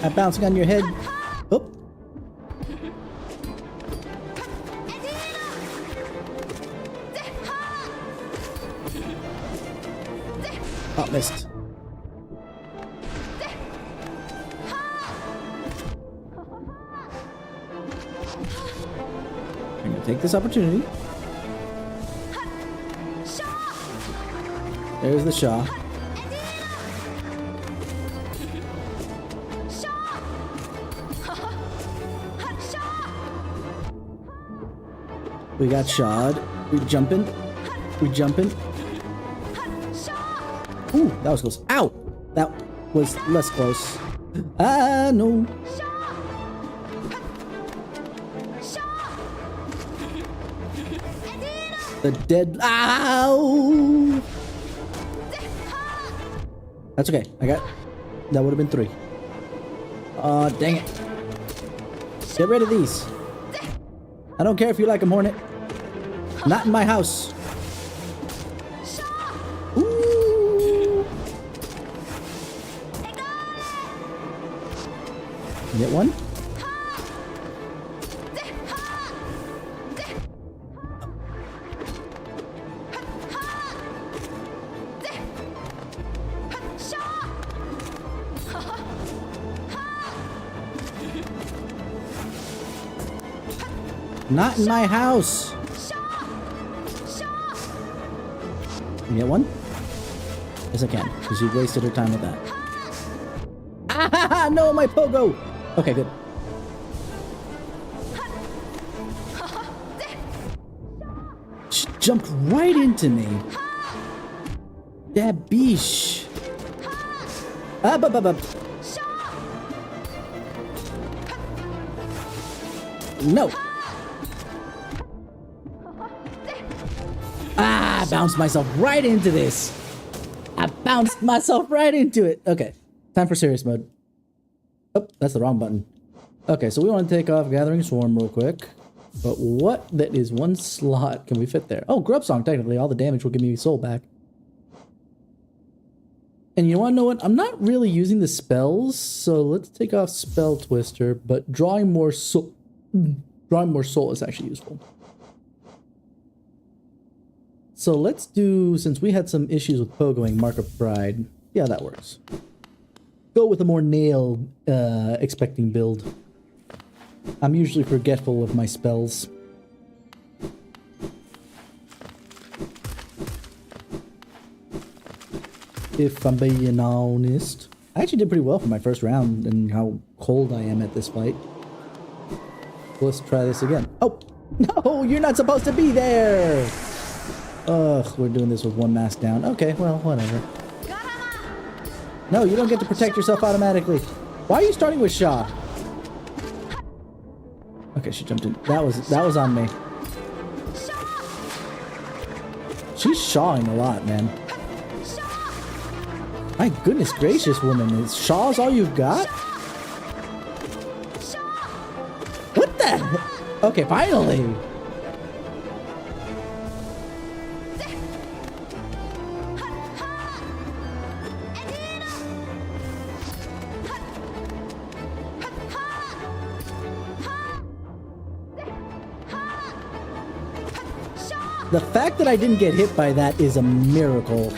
I'm bouncing on your head. Oh! Oh, missed. I'm gonna take this opportunity. There's the Shaw. We got Shawed. We jumping. We jumping. Ooh, that was close. Ow! That was less close. Ah, no. The dead. Ow! That's okay. I got. That would have been 3. Oh, dang it. Get rid of these. I don't care if you like them, Hornet. Not in my house. Ooh. Get one. Not in my house. You get one? Yes, I can, because you wasted her time with that. Ah, no, my pogo! Okay, good. She jumped right into me. That biche. No. Ah, I bounced myself right into this. I bounced myself right into it. Okay, time for serious mode. Oh, that's the wrong button. Okay, so we want to take off Gathering Swarm real quick. But what that is one slot can we fit there? Oh, Grub Song, technically. All the damage will give me soul back. And you want to know what? I'm not really using the spells, so let's take off Spell Twister, but drawing more soul is actually useful. So let's do, since we had some issues with pogoing, Mark of Pride. Yeah, that works. Go with a more nail expecting build. I'm usually forgetful of my spells. If I'm being honest. I actually did pretty well for my first round and how cold I am at this fight. Let's try this again. Oh! No! You're not supposed to be there! Ugh, we're doing this with one mask down. Okay, well, whatever. No, you don't get to protect yourself automatically. Why are you starting with Shaw? Okay, she jumped in. That was on me. She's shawing a lot, man. My goodness gracious, woman. Is Shaw's all you've got? What the heck? Okay, finally. The fact that I didn't get hit by that is a miracle.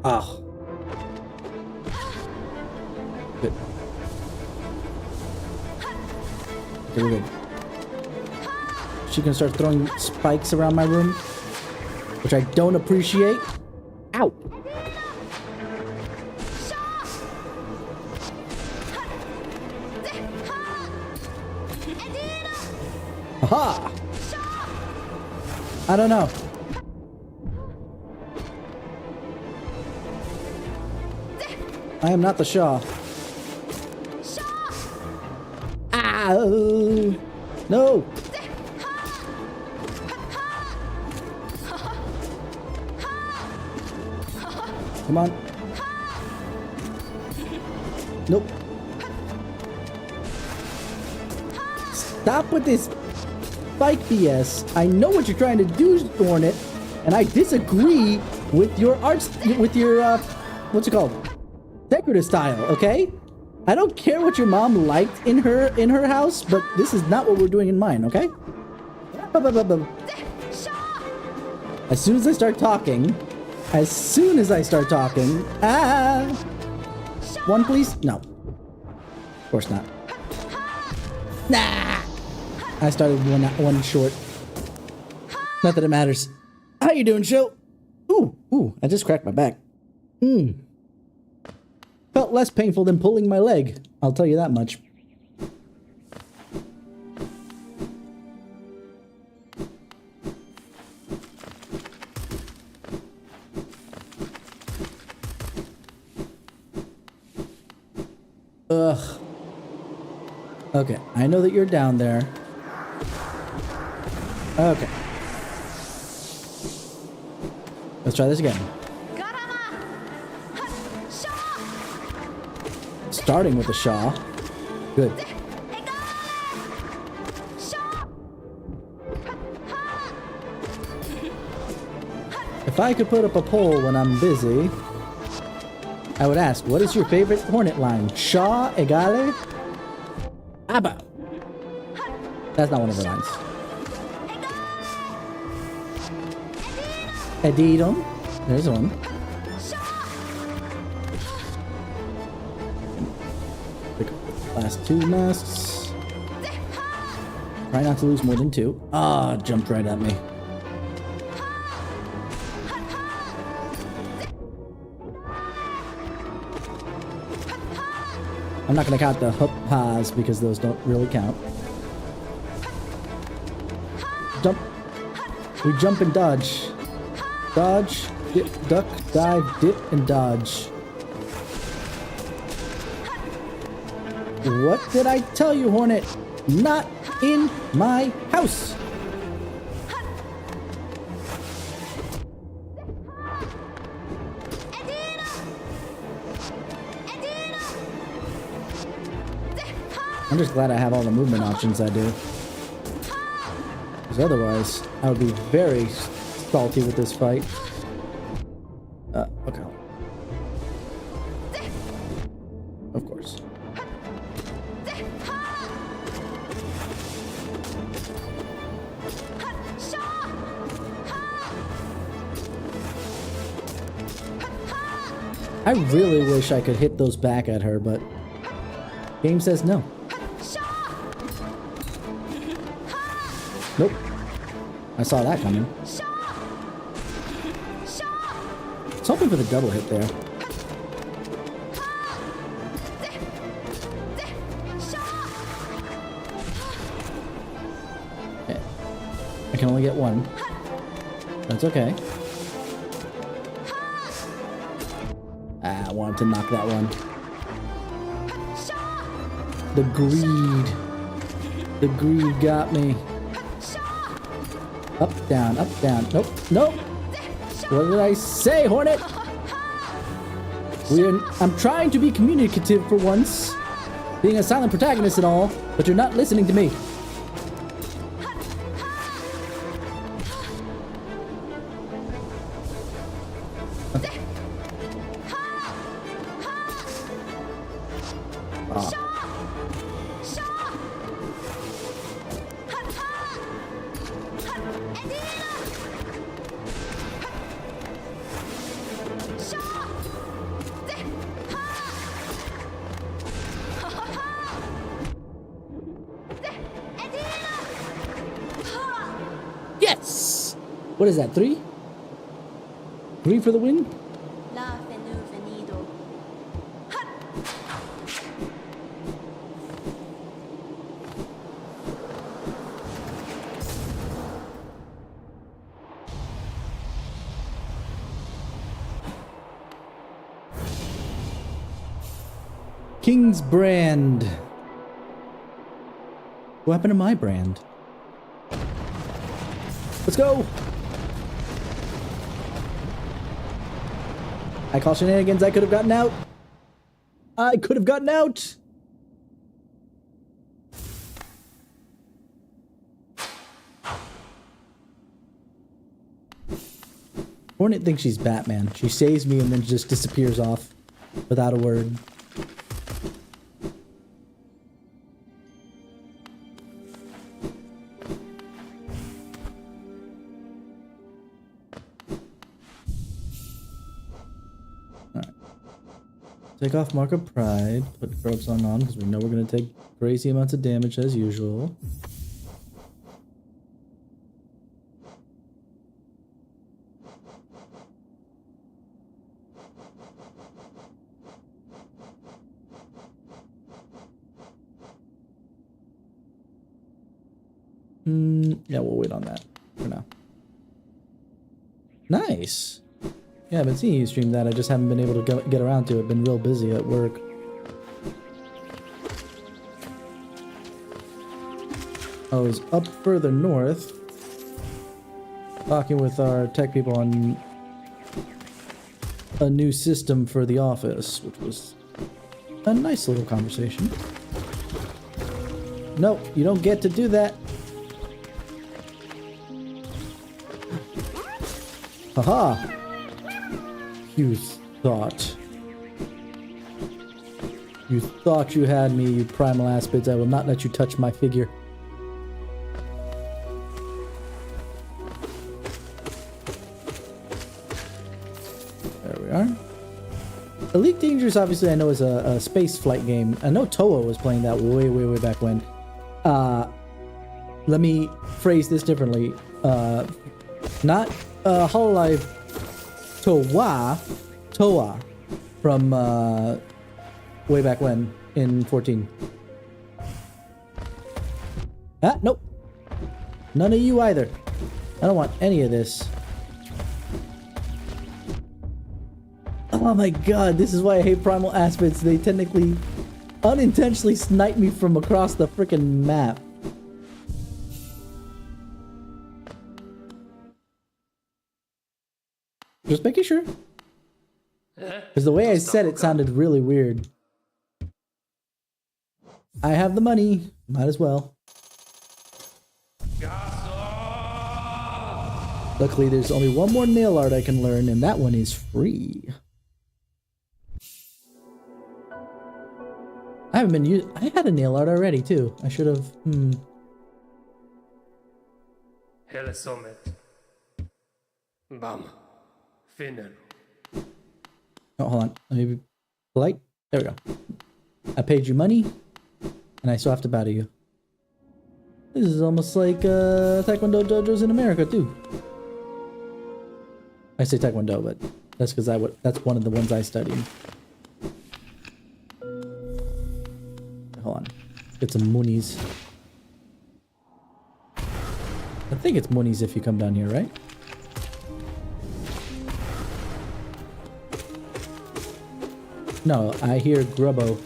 Oh. she can start throwing spikes around my room, which I don't appreciate. Ow! Aha! I don't know. I am not the Shaw. Ow! No! Come on. Nope. Stop with this spike BS. I know what you're trying to do, Hornet, and I disagree with your what's it called? Decorative style, okay? I don't care what your mom liked in her house, but this is not what we're doing in mine, okay? As soon as I start talking, one please? No. Of course not. Nah! I started one short. Not that it matters. How you doing, show? Ooh, I just cracked my back. Felt less painful than pulling my leg. I'll tell you that much. Ugh. Okay, I know that you're down there. Okay. Let's try this again. Starting with the Shaw. Good. If I could put up a poll when I'm busy, I would ask, what is your favorite Hornet line? Shaw, Egale, Abba. That's not one of her lines. Edidum. There's one. Pick up the last 2 masks. Try not to lose more than 2. Ah, jumped right at me. I'm not gonna count the hup-has because those don't really count. Jump. We jump and dodge. Dodge, dip, duck, dive, dip, and dodge. What did I tell you, Hornet? Not in my house! I'm just glad I have all the movement options I do. Because otherwise, I would be very salty with this fight. Okay. Of course. I really wish I could hit those back at her, but game says no. Nope. I saw that coming. I was hoping for the double hit there. Okay. I can only get one. That's okay. I wanted to knock that one. The greed. The greed got me. Up, down, up, down. Nope, nope. What did I say, Hornet? I'm trying to be communicative for once. Being a silent protagonist and all, but you're not listening to me. Okay. Oh. What is that, 3? 3 for the win? La venido. King's brand. What happened to my brand? Let's go! I call shenanigans. I could have gotten out. I could have gotten out. Hornet thinks she's Batman. She saves me and then just disappears off without a word. Take off Mark of Pride, put Grubs on because we know we're going to take crazy amounts of damage as usual. Yeah, we'll wait on that for now. Nice! Yeah, I've been seeing you stream that. I just haven't been able to get around to it. Been real busy at work. I was up further north, talking with our tech people on a new system for the office, which was a nice little conversation. No, you don't get to do that. Haha! You thought you had me, you primal aspids. I will not let you touch my figure. There we are. Elite Dangerous, obviously, I know is a space flight game. I know Toa was playing that way back when. Let me phrase this differently. Not Hololive Toa from way back when in 14. Ah, nope. None of you either. I don't want any of this. Oh my god, this is why I hate primal aspects. They technically unintentionally snipe me from across the freaking map. Just making sure. Because the way I said it sounded really weird. I have the money. Might as well. Luckily, there's only one more nail art I can learn, and that one is free. I haven't been used. I had a nail art already, too. I should have. Bam. Final. Oh, hold on. Let me be polite. There we go. I paid you money, and I still have to bow to you. This is almost like Taekwondo dojos in America, too. I say Taekwondo, but that's because that's one of the ones I studied. Hold on. Let's get some moonies. I think it's moonies if you come down here, right? No, I hear grubbo.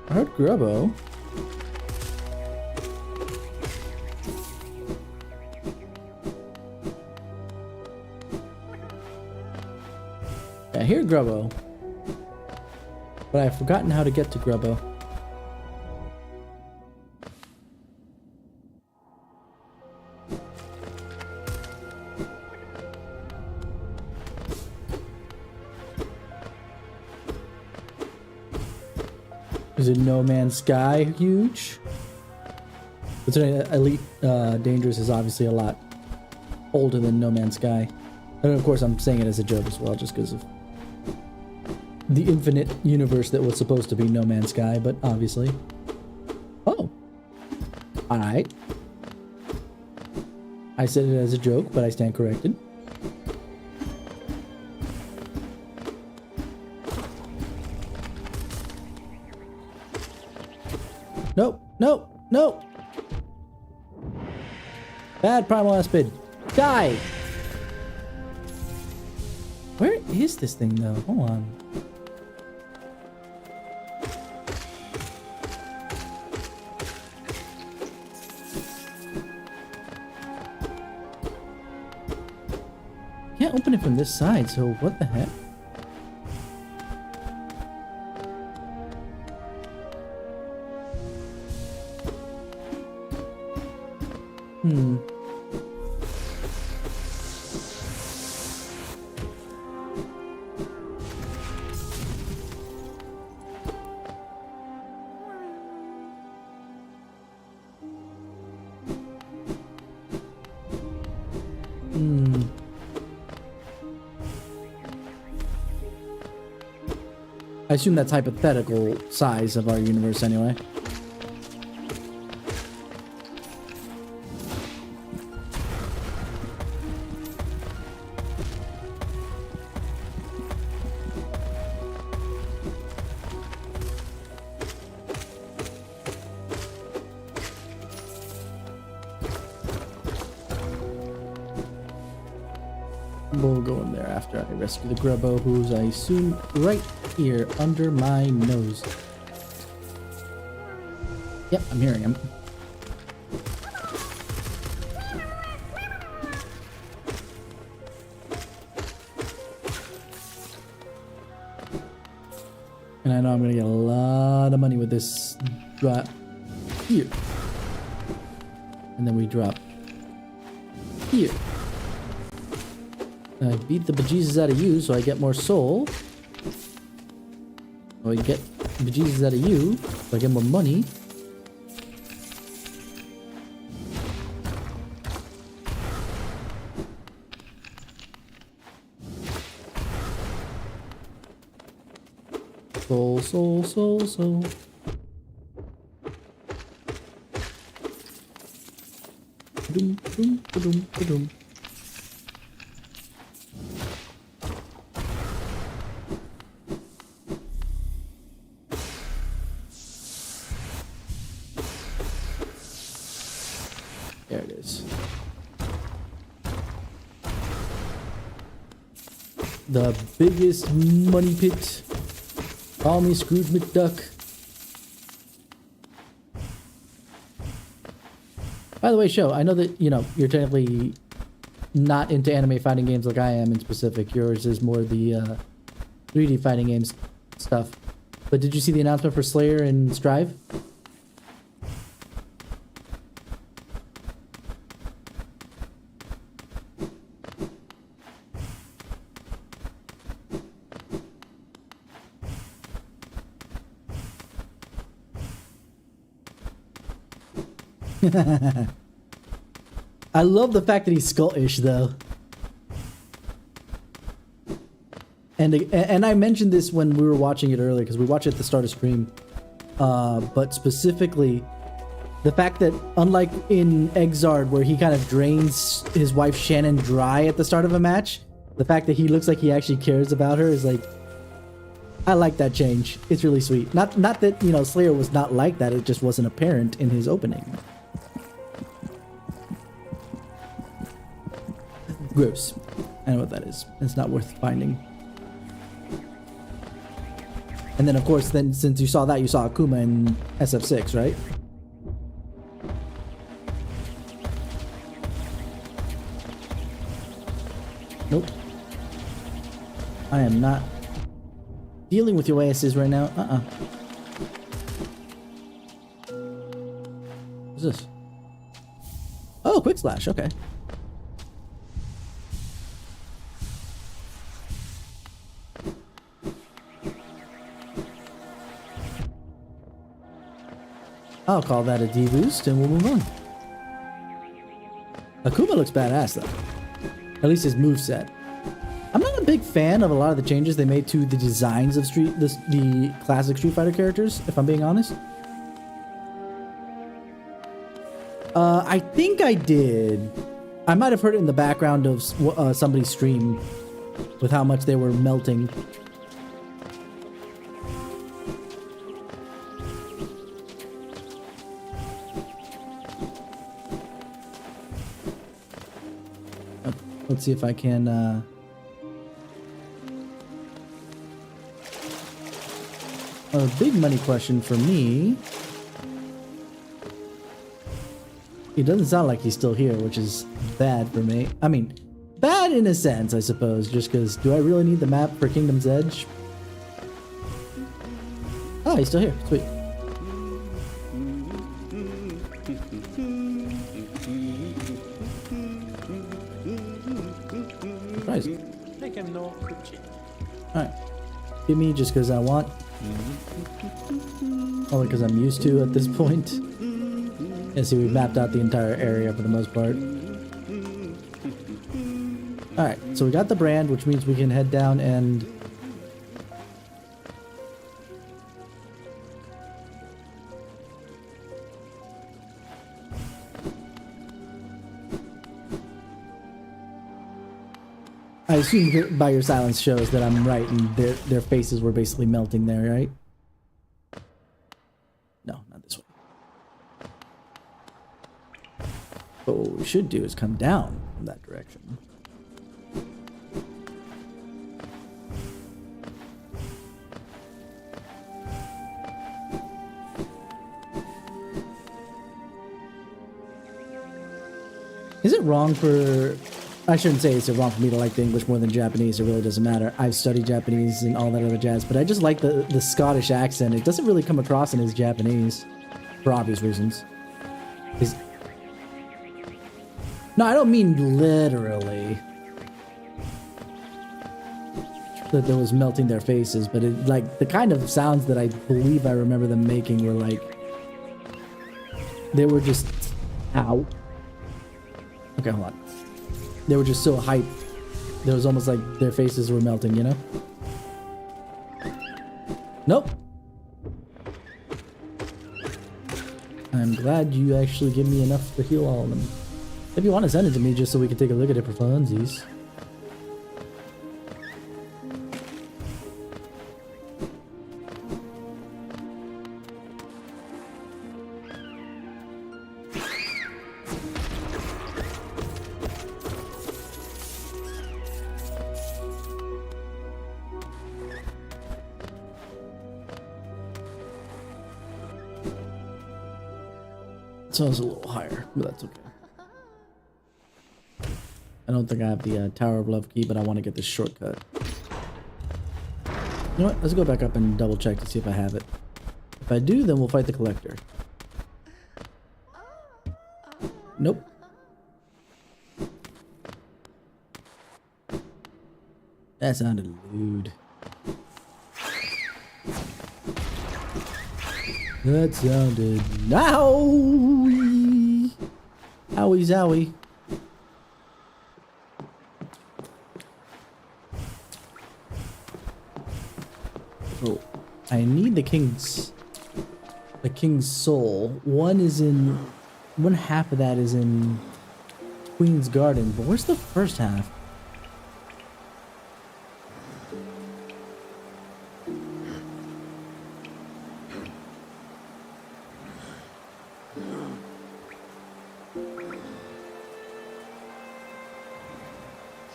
I heard grubbo. I hear grubbo. But I've forgotten how to get to grubbo. Is it No Man's Sky huge? But Elite Dangerous is obviously a lot older than No Man's Sky. And of course I'm saying it as a joke as well, just because of the infinite universe that was supposed to be No Man's Sky, but obviously. Oh. Alright. I said it as a joke, but I stand corrected. Nope, nope, nope. Bad primal aspid. Die! Where is this thing though? Hold on. Can't open it from this side, so what the heck? I assume that's hypothetical size of our universe anyway. We'll go in there after I rescue the grubbo, who's, I assume, right here under my nose. Yep, I'm hearing him. And I know I'm gonna get a lot of money with this drop here. And then we drop here. I beat the bejesus out of you, so I get more soul. So I get bejesus out of you, so I get more money. Soul, soul, soul, soul. Ba-dum, ba-dum, ba-dum, ba-dum. There it is. The biggest money pit. Call me Scrooge McDuck. By the way, Show, I know that, you know, you're technically not into anime fighting games like I am in specific. Yours is more the 3D fighting games stuff. But did you see the announcement for Slayer and Strive? I love the fact that he's Scottish, though. And I mentioned this when we were watching it earlier, because we watched it at the start of stream. But specifically, the fact that, unlike in Exard, where he kind of drains his wife Shannon dry at the start of a match, the fact that he looks like he actually cares about her is like, I like that change. It's really sweet. Not that, you know, Slayer was not like that, it just wasn't apparent in his opening. Gross. I know what that is. It's not worth finding. And then, of course, then since you saw that, you saw Akuma in SF6, right? Nope. I am not dealing with your asses right now. What's this? Oh, quick slash. Okay. I'll call that a D-boost and we'll move on. Akuma looks badass though. At least his moveset. I'm not a big fan of a lot of the changes they made to the designs of the classic Street Fighter characters, if I'm being honest. I think I did. I might have heard it in the background of somebody's stream with how much they were melting. Let's see if I can a big money question for me. It doesn't sound like he's still here, which is bad for me. I mean, bad in a sense, I suppose, just because do I really need the map for Kingdom's Edge? Oh, he's still here. Sweet. Surprise. Alright. Give me just because I want. Only because I'm used to at this point. And see, we've mapped out the entire area for the most part. Alright, so we got the brand, which means we can head down and... I assume by your silence shows that I'm right and their faces were basically melting there, right? No, not this way. But what we should do is come down from that direction. Is it wrong for... I shouldn't say it's wrong for me to like the English more than Japanese. It really doesn't matter. I've studied Japanese and all that other jazz, but I just like the Scottish accent. It doesn't really come across in as Japanese, for obvious reasons. No, I don't mean literally that there was melting their faces, but it, like, the kind of sounds that I believe I remember them making were like, they were just out. Okay, hold on. They were just so hyped. It was almost like their faces were melting, you know? Nope. I'm glad you actually give me enough to heal all of them. If you want to send it to me just so we can take a look at it for funsies. Sounds a little higher, but that's okay. I don't think I have the Tower of Love key, but I want to get this shortcut. You know what? Let's go back up and double check to see if I have it. If I do, then we'll fight the collector. Nope. That sounded lewd. That sounded... Owie! Owie zowie. Oh, I need the king's soul. One half of that is in Queen's Garden, but where's the first half?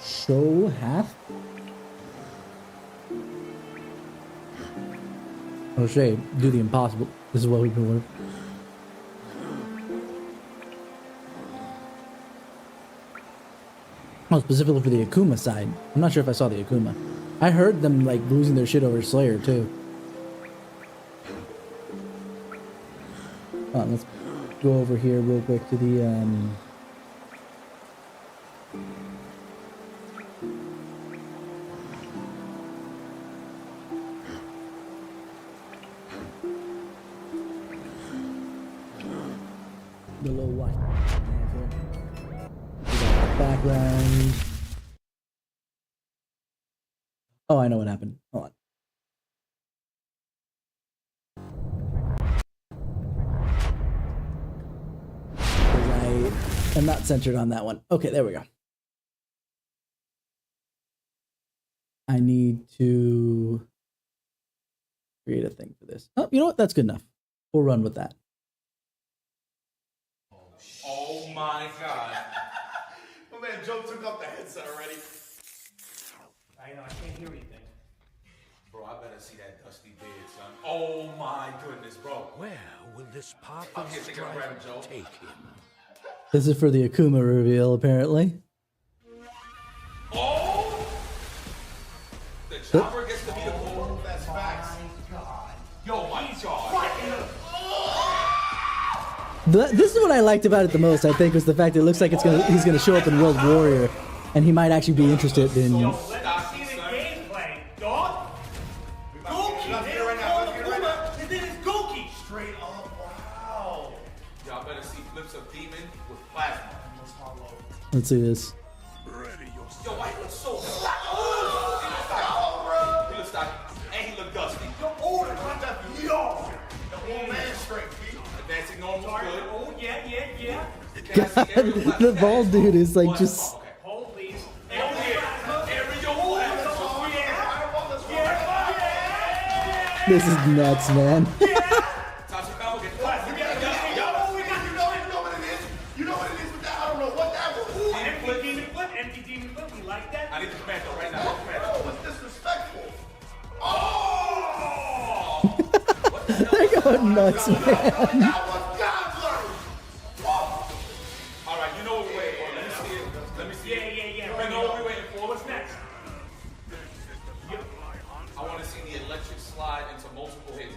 Show half? Oh shit, do the impossible. This is what we've been working. Oh, specifically for the Akuma side. I'm not sure if I saw the Akuma. I heard them like losing their shit over Slayer too. Hold on, let's go over here real quick to the little watch. We got the background. Oh, I know what happened. Hold on. I am not centered on that one. Okay, there we go. I need to create a thing for this. Oh, you know what? That's good enough. We'll run with that. Oh my god. My man Joe took up the headset already. I know, I can't hear anything. Bro, I better see that dusty beard, son. Oh my goodness, bro. Where will this path I'm of getting to grab him, Joe. take him? This is for the Akuma reveal, apparently. Oh! The chopper gets to be the goal. That's facts. Yo, my god. This is what I liked about it the most, I think, was the fact that it looks like he's gonna show up in World Warrior, and he might actually be interested in. Let's see the gameplay, dog. Goki, they don't call him Akuma, his name is Goki. Straight up, wow. Y'all better see flips of demon with plasma. Let's see this. Yo, why he look so stocky? He look stocky. And he look dusty. Yo. The old man straight, B. Advancing normal good. Oh, yeah. Can I see aerial plasma? The bald dude is like just. Okay. Hold, please. Aerial plasma. This is nuts, man. Tasha Falcon, get the plasma. You know what it is with that? I don't know what that was. Empty demon flip. You like that? I need the commando right now. Oh, it's disrespectful. Oh! What the hell? They're going nuts, man. That was godlike. All right, you know what we're waiting for. Let me see it. Let me see it. Yeah. You know what we're waiting for. What's next? I want to see the electric slide into multiple hits.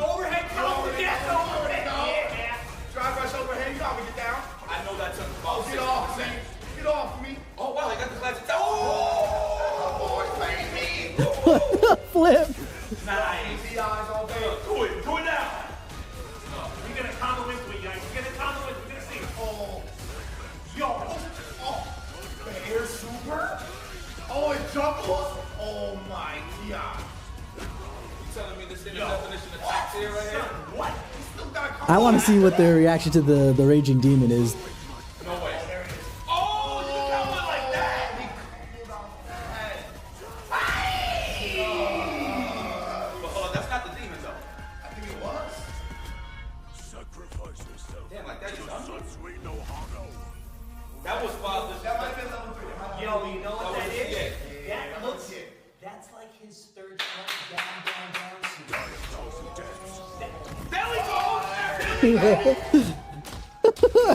Overhead cover. Yes, overhead. Yeah. Drive rush overhead. You know how we get down. I know that took about 60%. Get off me. Oh, wow, I got the classic. Oh, boy, baby. What the flip? Nice. The eyes all day. Do it now. We're gonna combo into it, guys. We're gonna see it. Oh. Yo. Oh. The air super. Oh, it juggles. Oh my god. You telling me this is the definition of top tier right here? What? You still got I want to see what their reaction to the Raging Demon is. No way. Oh, you got one like that. But hold on, that's not the demon though. I think it was. Sacrifice yourself. Damn, like that is done. Sweet no hollow. That was wild. That might have been level 3. Yo, you know what that is? Yeah. That looks it. That's like his third strike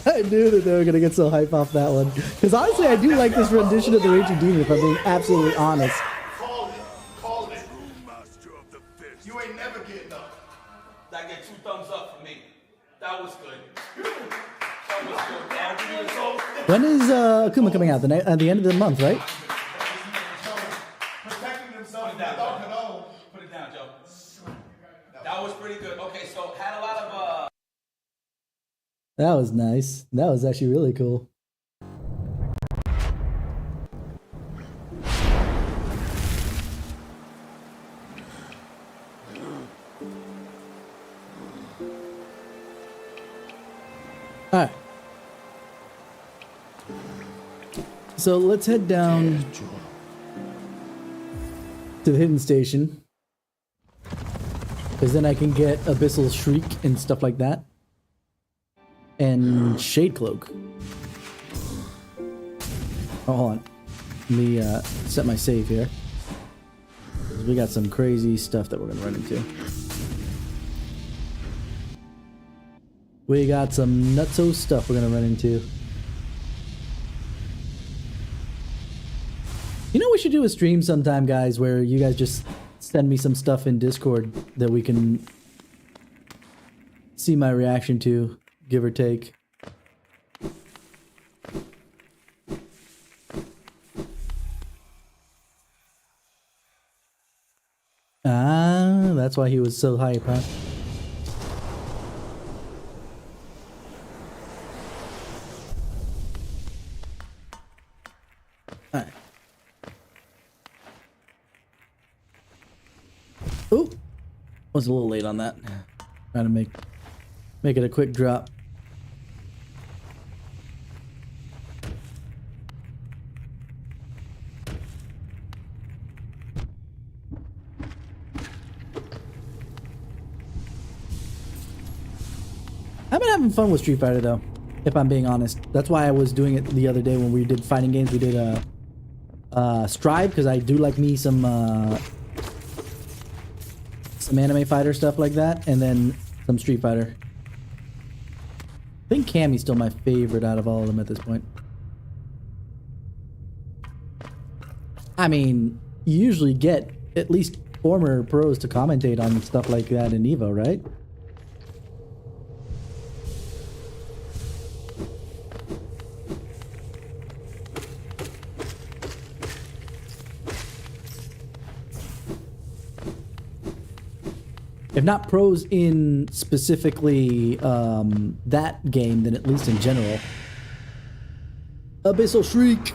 I knew that they were gonna get so hype off that one. Because honestly, I do like this rendition of the Raging Demon, if I'm being absolutely honest. Call it. Master of the fist. You ain't never getting up. That get 2 thumbs up for me. That was good. That was good. I'll give you a soul. When is Akuma coming out? At the end of the month, right? Protecting himself Put it down, Joe. Put it down, Joe. That was pretty good. Okay, so had a lot of That was nice. That was actually really cool. Alright. So let's head down to the hidden station. Because then I can get Abyssal Shriek and stuff like that. And Shade Cloak. Oh, hold on. Let me set my save here. We got some crazy stuff that we're gonna run into. We got some nutso stuff we're gonna run into. You know what we should do a stream sometime, guys, where you guys just send me some stuff in Discord that we can see my reaction to, give or take. Ah, that's why he was so hype, huh? Alright. Was a little late on that. Trying to make it a quick drop. I've been having fun with Street Fighter though, if I'm being honest. That's why I was doing it the other day when we did fighting games. We did Strive, because I do like me some anime fighter stuff like that, and then some Street Fighter. I think Cammy's still my favorite out of all of them at this point. I mean, you usually get at least former pros to commentate on stuff like that in Evo, right? If not pros in specifically that game, then at least in general. Abyssal Shriek!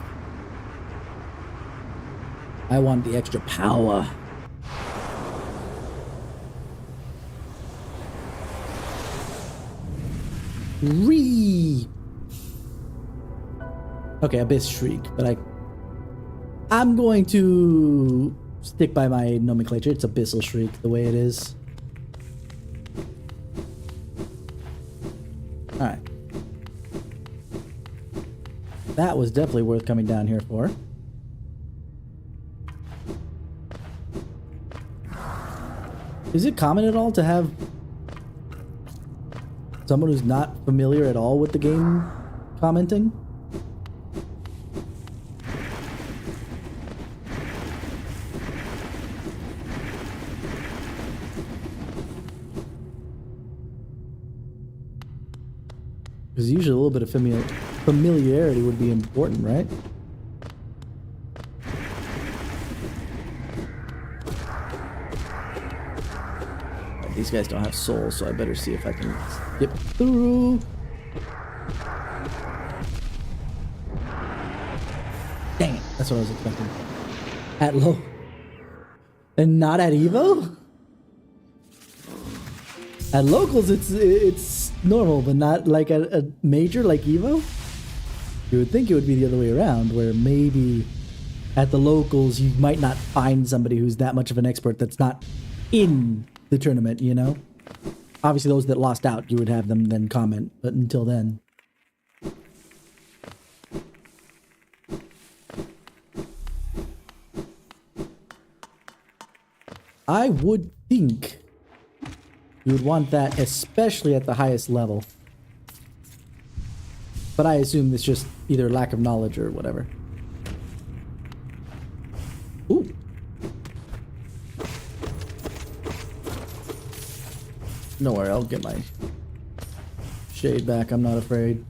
I want the extra power. Okay, Abyss Shriek, but I'm going to stick by my nomenclature. It's Abyssal Shriek, the way it is. Alright. That was definitely worth coming down here for. Is it common at all to have someone who's not familiar at all with the game commenting? Because usually a little bit of familiarity would be important, right? These guys don't have souls, so I better see if I can skip through. Dang it, that's what I was expecting. At low. And not at Evo? At locals, it's normal, but not like a major like Evo. You would think it would be the other way around, where maybe at the locals you might not find somebody who's that much of an expert that's not in the tournament, you know? Obviously those that lost out, you would have them then comment, but until then. I would think you would want that, especially at the highest level. But I assume it's just either lack of knowledge or whatever. Ooh. Don't worry, I'll get my shade back. I'm not afraid.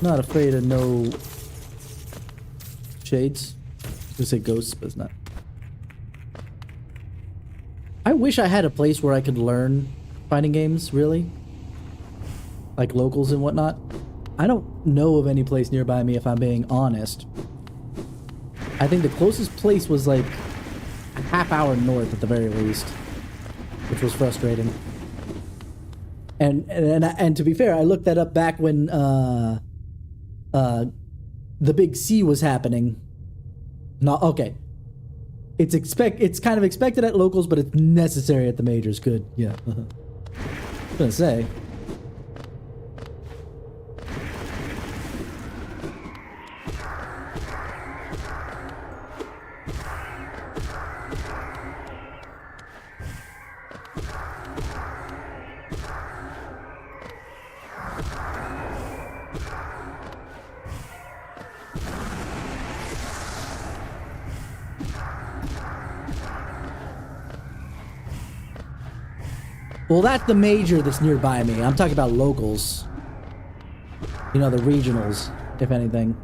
Not afraid of no shades. I was gonna say ghosts, but it's not. I wish I had a place where I could learn fighting games, really. Like locals and whatnot. I don't know of any place nearby me, if I'm being honest. I think the closest place was like a half hour north at the very least, which was frustrating. And to be fair, I looked that up back when the Big C was happening. Not okay. It's kind of expected at locals, but it's necessary at the majors. Good, yeah. I was gonna say. Well, that's the major that's nearby me. I'm talking about locals. You know, the regionals, if anything.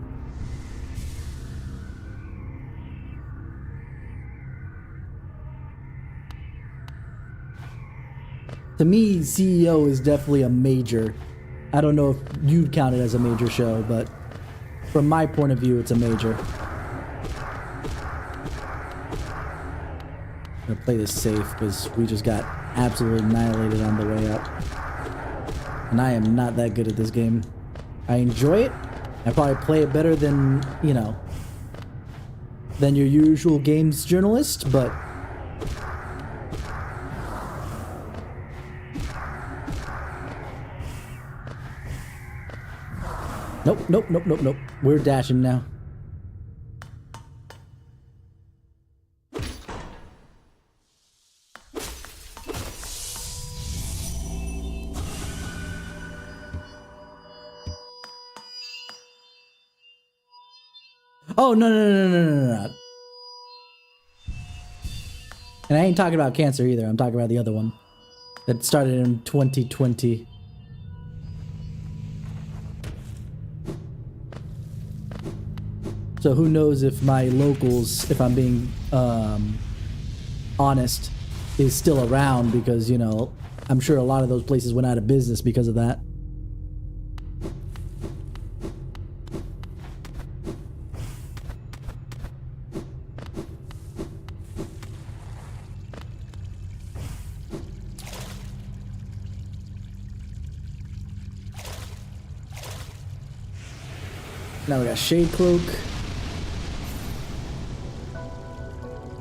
To me, CEO is definitely a major. I don't know if you'd count it as a major show, but from my point of view, it's a major. I'm gonna play this safe because we just got absolutely annihilated on the way up. And I am not that good at this game. I enjoy it. I probably play it better than, you know, than your usual games journalist, but nope. We're dashing now. Oh, no. And I ain't talking about cancer either. I'm talking about the other one that started in 2020. So who knows if my locals, if I'm being honest, is still around, because, you know, I'm sure a lot of those places went out of business because of that. Now we got Shade Cloak.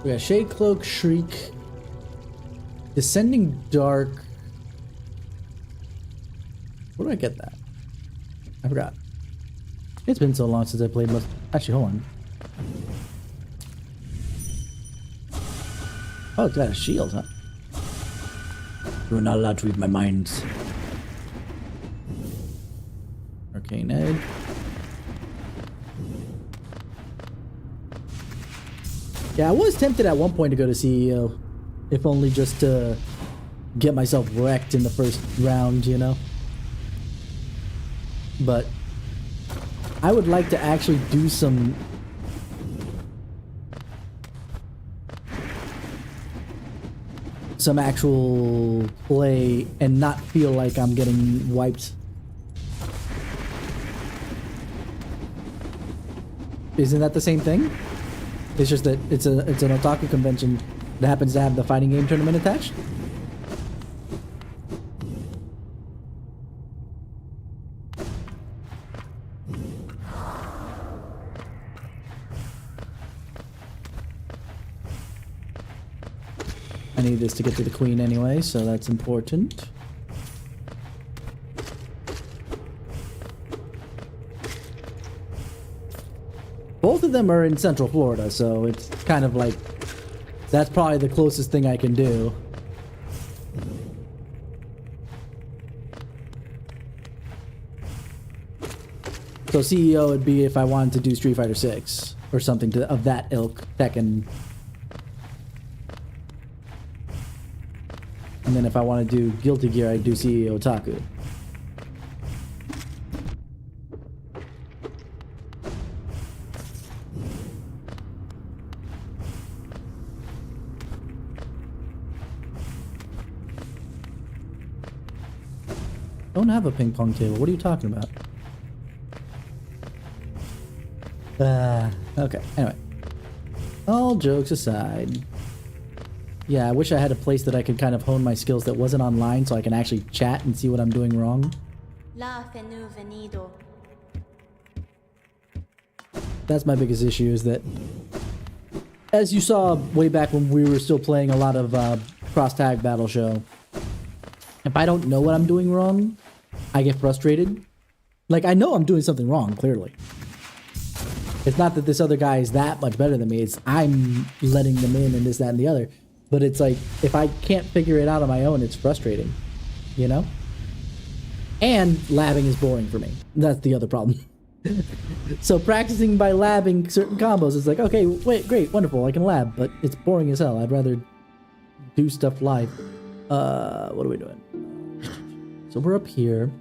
We got Shade Cloak, Shriek, Descending Dark. Where do I get that? I forgot. It's been so long since I played most. Actually, hold on. Oh, it's got a shield, huh? You're not allowed to read my minds. Arcane Edge. Yeah, I was tempted at one point to go to CEO, if only just to get myself wrecked in the first round, you know? But I would like to actually do some actual play and not feel like I'm getting wiped. Isn't that the same thing? It's just that it's an otaku convention that happens to have the fighting game tournament attached. I need this to get to the queen anyway, so that's important. Both of them are in Central Florida, so it's kind of like, that's probably the closest thing I can do. So CEO would be if I wanted to do Street Fighter 6 or something of that ilk, Tekken. And then if I want to do Guilty Gear, I'd do CEO Otaku. Don't have a ping pong table. What are you talking about? Okay. Anyway. All jokes aside. Yeah, I wish I had a place that I could kind of hone my skills that wasn't online so I can actually chat and see what I'm doing wrong. That's my biggest issue, is that, as you saw way back when we were still playing a lot of Cross Tag Battle Show, if I don't know what I'm doing wrong, I get frustrated. Like, I know I'm doing something wrong, clearly. It's not that this other guy is that much better than me, it's I'm letting them in and this, that, and the other. But it's like, if I can't figure it out on my own, it's frustrating, you know? And labbing is boring for me. That's the other problem. So practicing by labbing certain combos is like, okay, wait, great, wonderful, I can lab, but it's boring as hell. I'd rather do stuff live. What are we doing? So we're up here.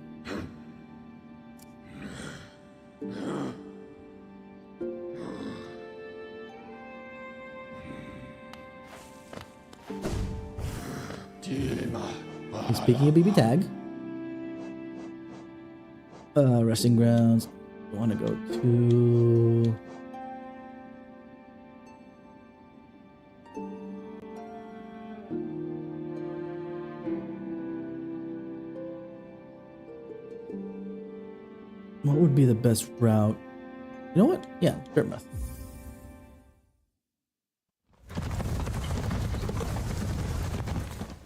And speaking of BB Tag, resting grounds. I want to go to What would be the best route? You know what? Yeah, Dartmouth.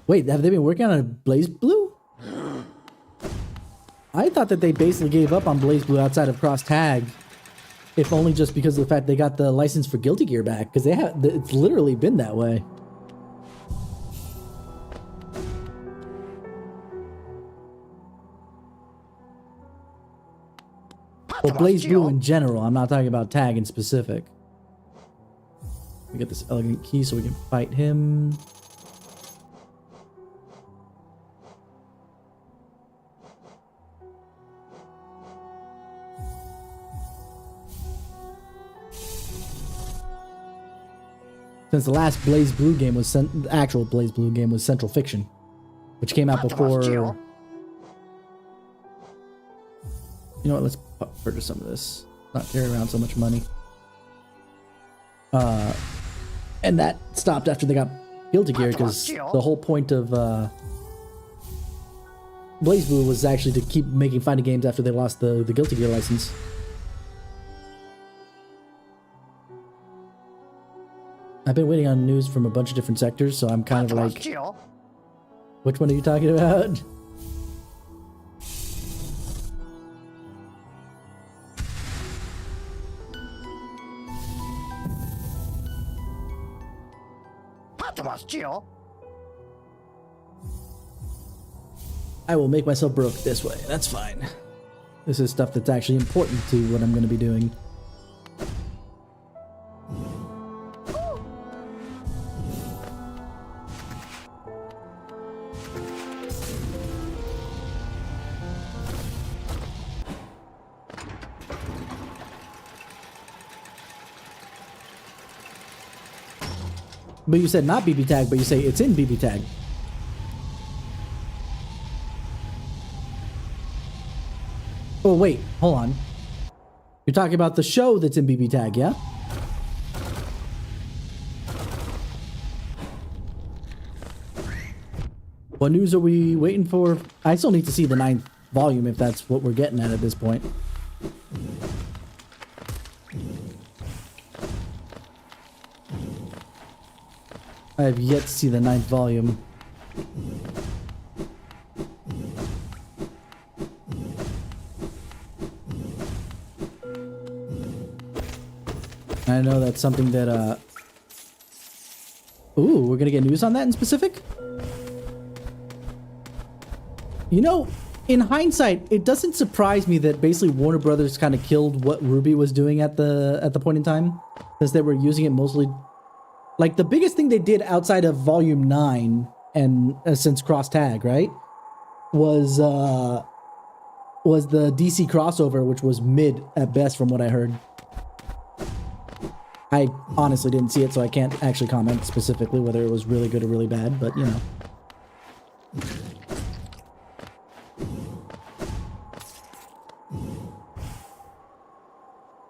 Wait, have they been working on a Blaze Blue? I thought that they basically gave up on Blaze Blue outside of Cross Tag, if only just because of the fact they got the license for Guilty Gear back, because it's literally been that way. Well, Blaze Blue in general. I'm not talking about Tag in specific. We get this elegant key so we can fight him. Since the last Blaze Blue game was the actual Blaze Blue game was Central Fiction, which came out before. You know what? Let's purchase some of this. Not carry around so much money. And that stopped after they got Guilty Gear, because the whole point of Blaze Blue was actually to keep making fighting games after they lost the Guilty Gear license. I've been waiting on news from a bunch of different sectors, so I'm kind of like, which one are you talking about? I will make myself broke this way. That's fine. This is stuff that's actually important to what I'm going to be doing. But you said not BB tag, but you say it's in BB tag. Oh, wait, hold on. You're talking about the show that's in BB tag, yeah? What news are we waiting for? I still need to see the 9th volume if that's what we're getting at this point. I have yet to see the 9th volume. I know that's something that, ooh, we're gonna get news on that in specific? You know, in hindsight, it doesn't surprise me that basically Warner Brothers kind of killed what Ruby was doing at the point in time, because they were using it mostly. Like, the biggest thing they did outside of Volume 9 and since Cross Tag, right, was the DC crossover, which was mid at best from what I heard. I honestly didn't see it, so I can't actually comment specifically whether it was really good or really bad, but, you know.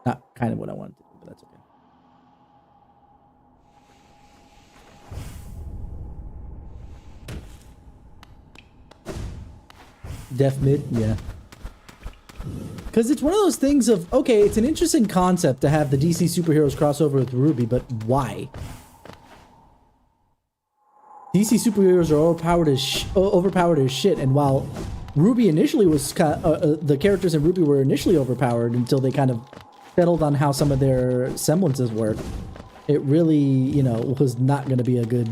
Not kind of what I wanted to do, but that's okay. Def mid, yeah. Because it's one of those things of, okay, it's an interesting concept to have the DC superheroes crossover with Ruby, but why? DC superheroes are overpowered as shit, and while Ruby initially was the characters in Ruby were initially overpowered until they kind of settled on how some of their semblances work, it really, you know, was not going to be a good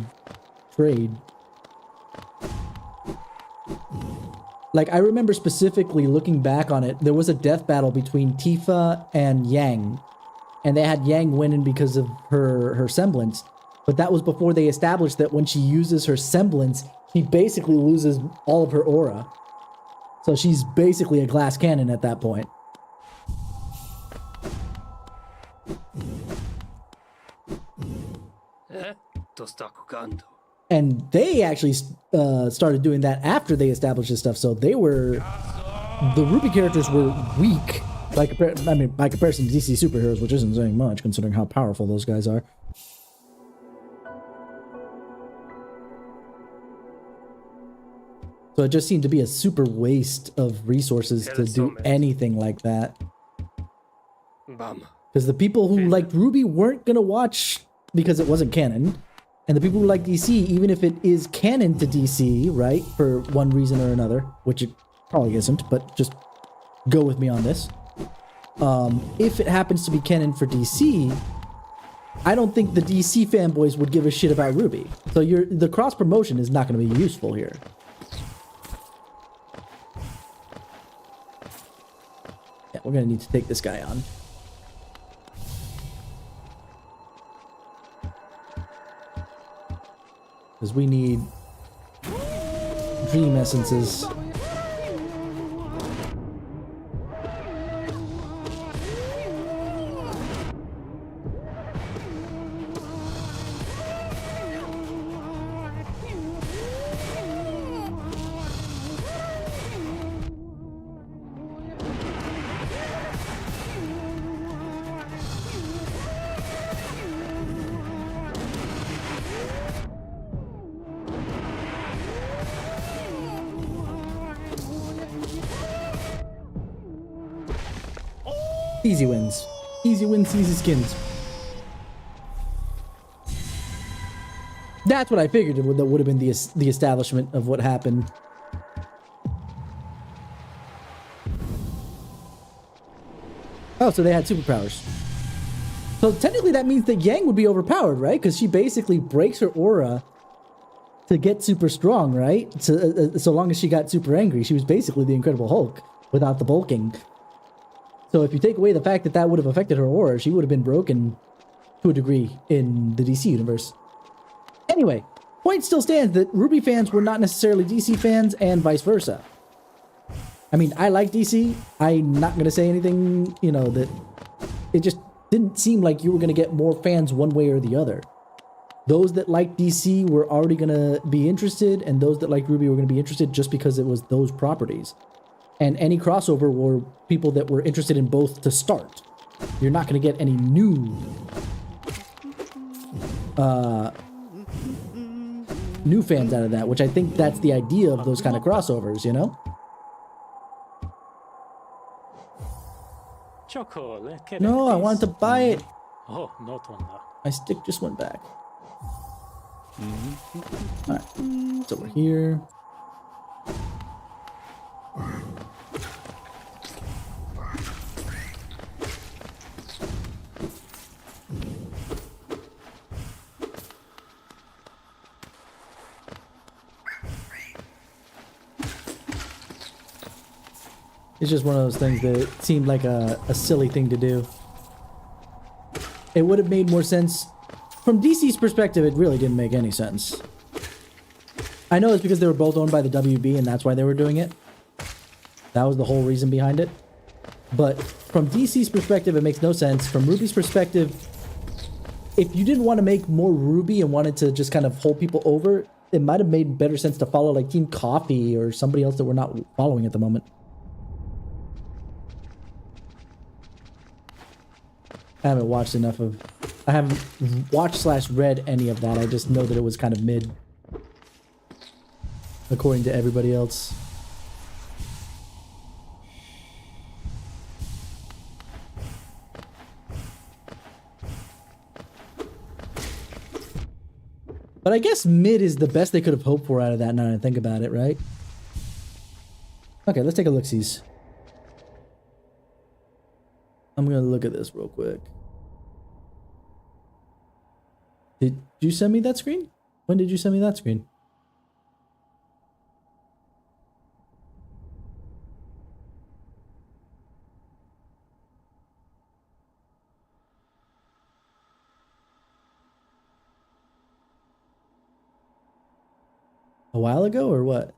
trade. Like, I remember specifically looking back on it, there was a death battle between Tifa and Yang. And they had Yang winning because of her semblance. But that was before they established that when she uses her semblance, she basically loses all of her aura. So she's basically a glass cannon at that point. And they actually started doing that after they established this stuff. So they were, the Ruby characters were weak by comparison to DC superheroes, which isn't saying much considering how powerful those guys are. So it just seemed to be a super waste of resources to do anything like that. Because the people who liked Ruby weren't going to watch because it wasn't canon. And the people who like DC, even if it is canon to DC, right, for one reason or another, which it probably isn't, but just go with me on this. If it happens to be canon for DC, I don't think the DC fanboys would give a shit about Ruby. So the cross promotion is not going to be useful here. Yeah, we're going to need to take this guy on. Because we need dream essences. Easy wins. Easy wins, easy skins. That's what I figured that would have been the establishment of what happened. Oh, so they had superpowers. So technically that means that Yang would be overpowered, right? Because she basically breaks her aura to get super strong, right? So long as she got super angry, she was basically the Incredible Hulk without the bulking. So if you take away the fact that that would have affected her aura, she would have been broken to a degree in the DC universe. Anyway, point still stands that Ruby fans were not necessarily DC fans and vice versa. I mean, I like DC. I'm not going to say anything, you know, that it just didn't seem like you were going to get more fans one way or the other. Those that liked DC were already going to be interested, and those that liked Ruby were going to be interested just because it was those properties. And any crossover were people that were interested in both to start. You're not going to get any new fans out of that, which I think that's the idea of those kind of crossovers, you know? No, I wanted to buy it. My stick just went back. Alright, it's over here. It's just one of those things that seemed like a silly thing to do. It would have made more sense. From DC's perspective, it really didn't make any sense. I know it's because they were both owned by the WB and that's why they were doing it. That was the whole reason behind it. But from DC's perspective, it makes no sense. From Ruby's perspective, if you didn't want to make more Ruby and wanted to just kind of hold people over, it might have made better sense to follow like Team Coffee or somebody else that we're not following at the moment. I haven't watched enough of... I haven't watched/read any of that. I just know that it was kind of mid. According to everybody else. But I guess mid is the best they could have hoped for out of that now that I think about it, right? Okay, let's take a look-sees. I'm gonna look at this real quick. Did you send me that screen? When did you send me that screen? A while ago or what?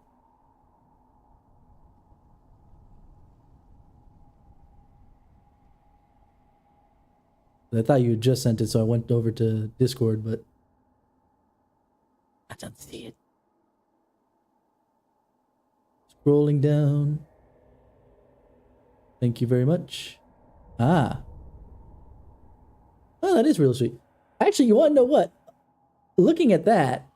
I thought you had just sent it, so I went over to Discord, but I don't see it. Scrolling down. Thank you very much. Ah. Oh, that is real sweet. Actually, you want to know what? Looking at that,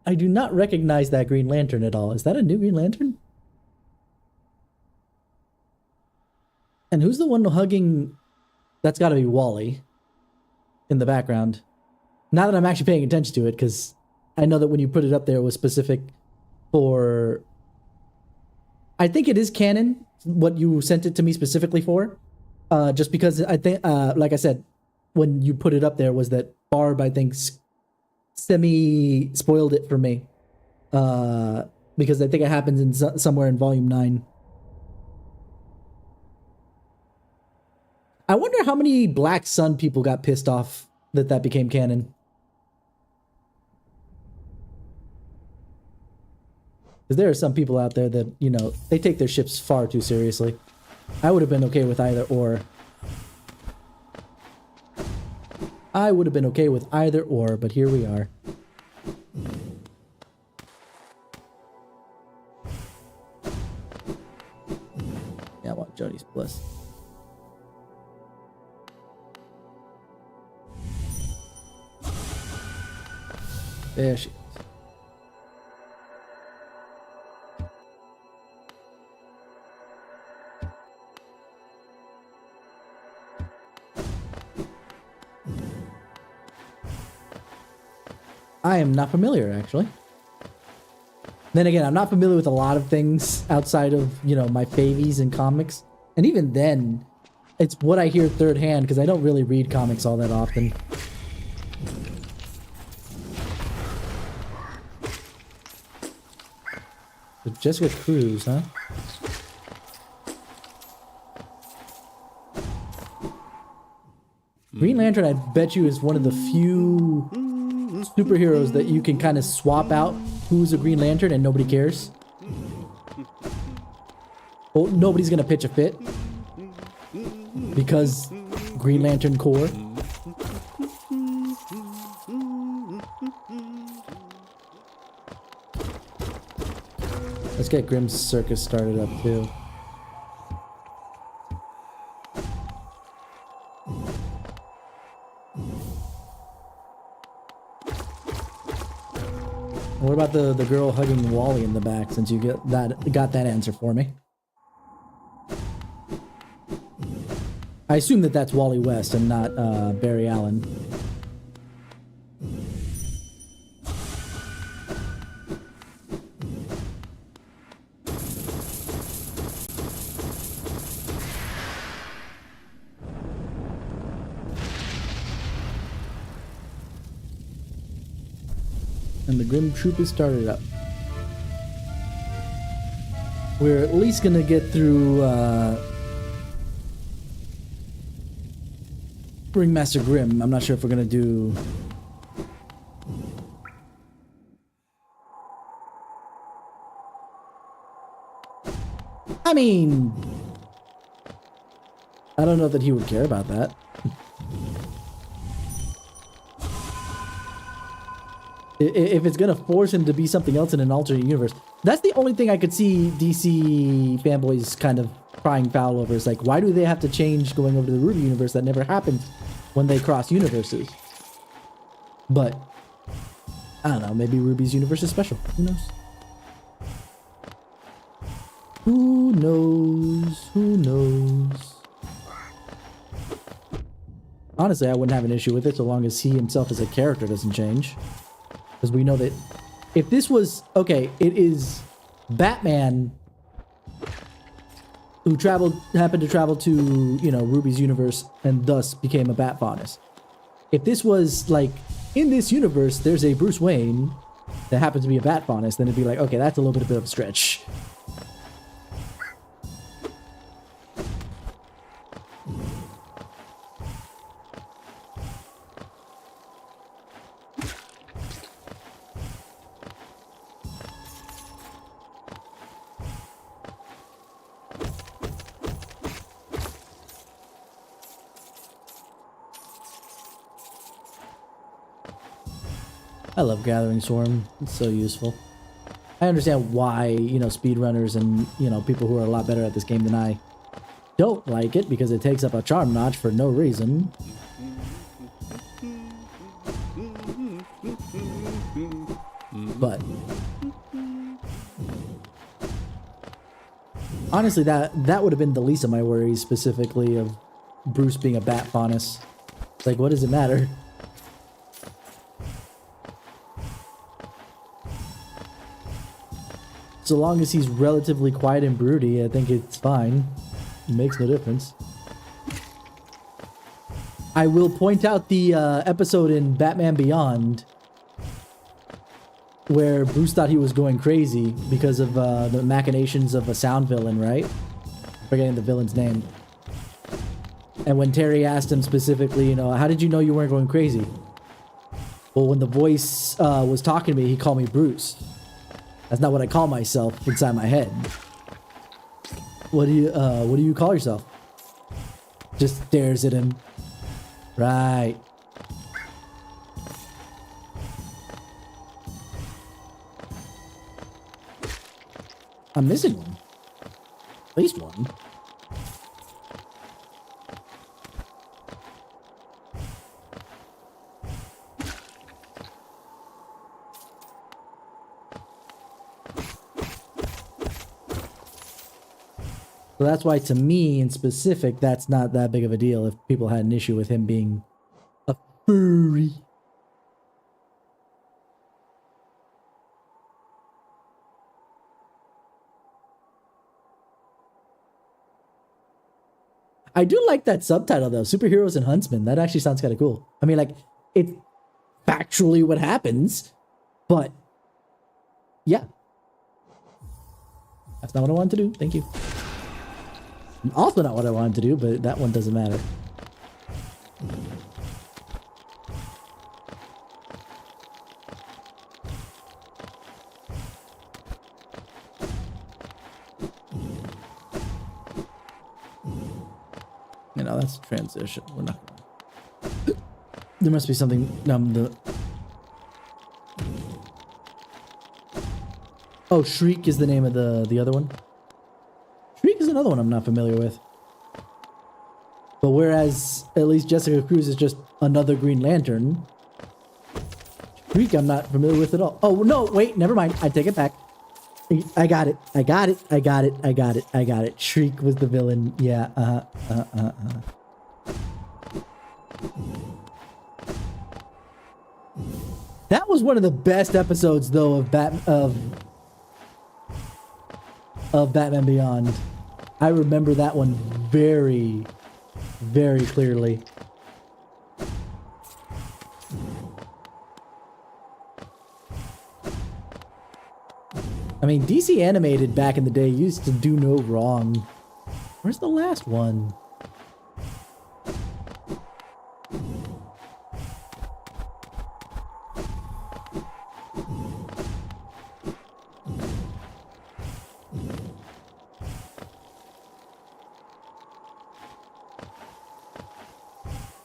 I do not recognize that Green Lantern at all. Is that a new Green Lantern? And who's the one hugging? That's got to be Wally in the background. Now that I'm actually paying attention to it, because I know that when you put it up there, it was specific for... I think it is canon, what you sent it to me specifically for. Just because I think, like I said, when you put it up there was that Barb, I think, semi-spoiled it for me. Because I think it happens in somewhere in Volume 9. I wonder how many Black Sun people got pissed off that became canon. Because there are some people out there that, you know, they take their ships far too seriously. I would have been okay with either or. I would have been okay with either or, but here we are. Yeah, I want Jody's Bliss. There she is. I am not familiar, actually. Then again, I'm not familiar with a lot of things outside of, you know, my favies and comics. And even then, it's what I hear third hand, because I don't really read comics all that often. So Jessica Cruz, huh? Green Lantern, I bet you, is one of the few superheroes that you can kind of swap out who's a Green Lantern and nobody cares. Well, nobody's gonna pitch a fit because Green Lantern core. Let's get Grimm's Circus started up too. What about the girl hugging Wally in the back, since you got that answer for me? I assume that that's Wally West and not Barry Allen. And the Grim Troop is started up. We're at least gonna get through Ringmaster Grimm. I'm not sure if we're gonna do... I mean... I don't know that he would care about that. If it's gonna force him to be something else in an alternate universe, that's the only thing I could see DC fanboys kind of crying foul over. Is like, why do they have to change going over to the Ruby universe? That never happens when they cross universes. But I don't know, maybe Ruby's universe is special. Who knows? Who knows? Who knows? Honestly, I wouldn't have an issue with it so long as he himself as a character doesn't change. Because we know that if this was... Okay, it is Batman who happened to travel to, you know, Ruby's universe and thus became a Bat-Faunus. If this was, like, in this universe, there's a Bruce Wayne that happens to be a Bat-Faunus, then it'd be like, okay, that's a little bit of a stretch. I love Gathering Swarm. It's so useful. I understand why, you know, speedrunners and, you know, people who are a lot better at this game than I don't like it, because it takes up a charm notch for no reason. but honestly, that would have been the least of my worries, specifically of Bruce being a bat faunus. Like, what does it matter? So long as he's relatively quiet and broody, I think it's fine. It makes no difference. I will point out the episode in Batman Beyond where Bruce thought he was going crazy because of the machinations of a sound villain, right? Forgetting the villain's name. And when Terry asked him specifically, you know, how did you know you weren't going crazy? Well, when the voice was talking to me, he called me Bruce. That's not what I call myself inside my head. What do you call yourself? Just stares at him. Right. I'm missing one. At least one. So that's why, to me in specific, that's not that big of a deal if people had an issue with him being a furry. I do like that subtitle though, Superheroes and Huntsmen. That actually sounds kind of cool. I mean, like, it's factually what happens, but yeah. That's not what I wanted to do. Thank you. Also not what I wanted to do, but that one doesn't matter. You know, that's a transition. We're not gonna... There must be something Oh, Shriek is the name of the other one. Shriek is another one I'm not familiar with. But whereas at least Jessica Cruz is just another Green Lantern, Shriek I'm not familiar with at all. Oh, no, wait, never mind. I take it back. I got it. I got it. I got it. I got it. I got it. Shriek was the villain. Yeah, That was one of the best episodes, though, of Batman Beyond. I remember that one very, very clearly. I mean, DC Animated back in the day used to do no wrong. Where's the last one?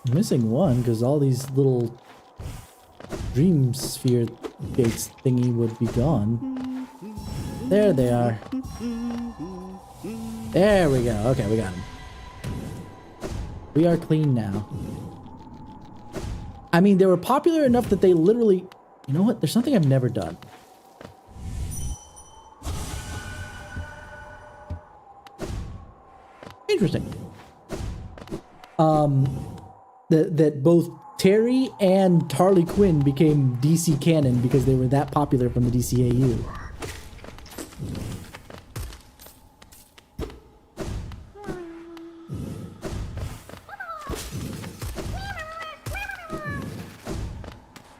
I'm missing one because all these little dream sphere gates thingy would be gone. There they are. There we go. Okay, we got them. We are clean now. I mean, they were popular enough that they literally... You know what? There's something I've never done. Interesting. That both Terry and Harley Quinn became DC canon because they were that popular from the DCAU.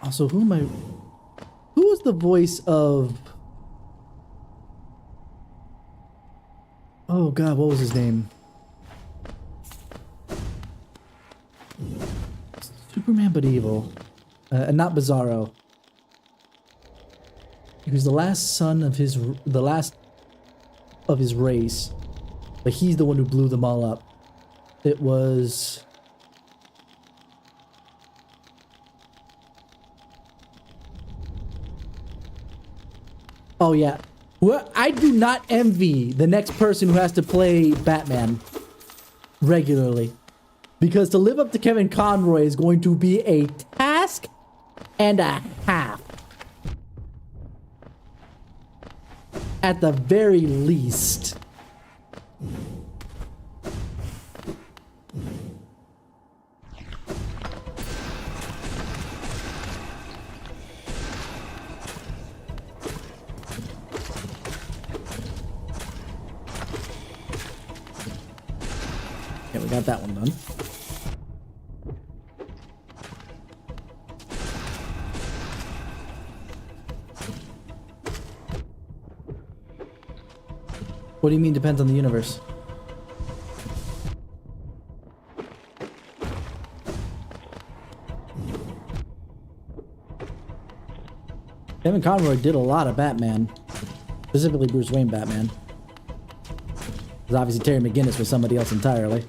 Also, who was the voice of... Oh god, what was his name? Superman but evil. Not Bizarro. He was the last son of his race. But he's the one who blew them all up. It was... Oh yeah. Well, I do not envy the next person who has to play Batman regularly. Because to live up to Kevin Conroy is going to be a task and a half. at the very least. Okay, we got that one done. What do you mean depends on the universe? Kevin Conroy did a lot of Batman. Specifically Bruce Wayne Batman. Because obviously Terry McGinnis was somebody else entirely.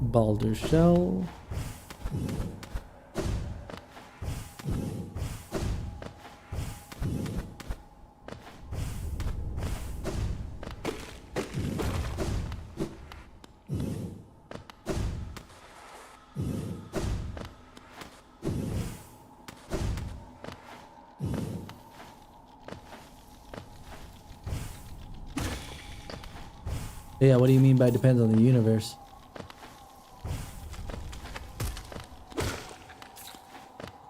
Baldur Shell. Yeah, what do you mean by depends on the universe?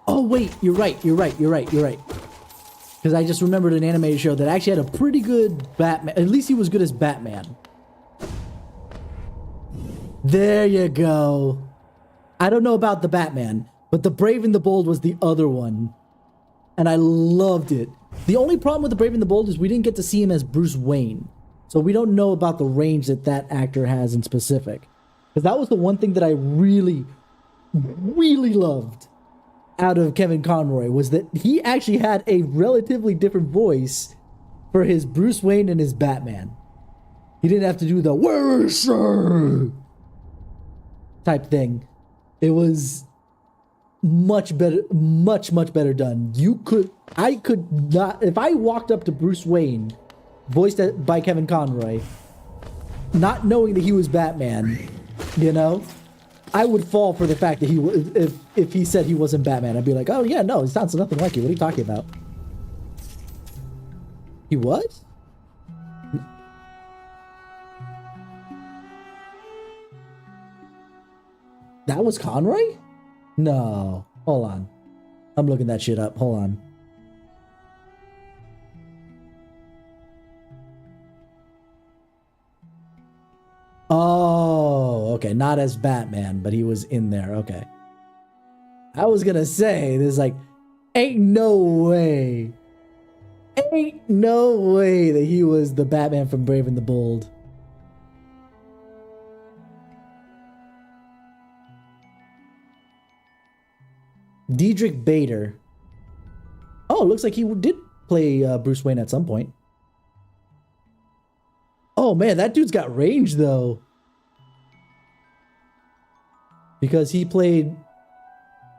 Oh wait, you're right. Because I just remembered an animated show that actually had a pretty good Batman. At least he was good as Batman. There you go. I don't know about the Batman, but the Brave and the Bold was the other one. And I loved it. The only problem with the Brave and the Bold is we didn't get to see him as Bruce Wayne. So we don't know about the range that that actor has in specific. Because that was the one thing that I really, really loved out of Kevin Conroy, was that he actually had a relatively different voice for his Bruce Wayne and his Batman. He didn't have to do the "where is she?" type thing. It was much better, much better done. I could not, if I walked up to Bruce Wayne, voiced by Kevin Conroy, not knowing that he was Batman, you know, I would fall for the fact that he was, if he said he wasn't Batman, I'd be like, oh yeah, no, it sounds nothing like you. What are you talking about? He was? That was Conroy? No. Hold on. I'm looking that shit up. Hold on. Oh, okay. Not as Batman, but he was in there. Okay. I was gonna say, there's like, ain't no way that he was the Batman from Brave and the Bold. Diedrich Bader. Oh, it looks like he did play Bruce Wayne at some point. Oh man, that dude's got range though. Because he played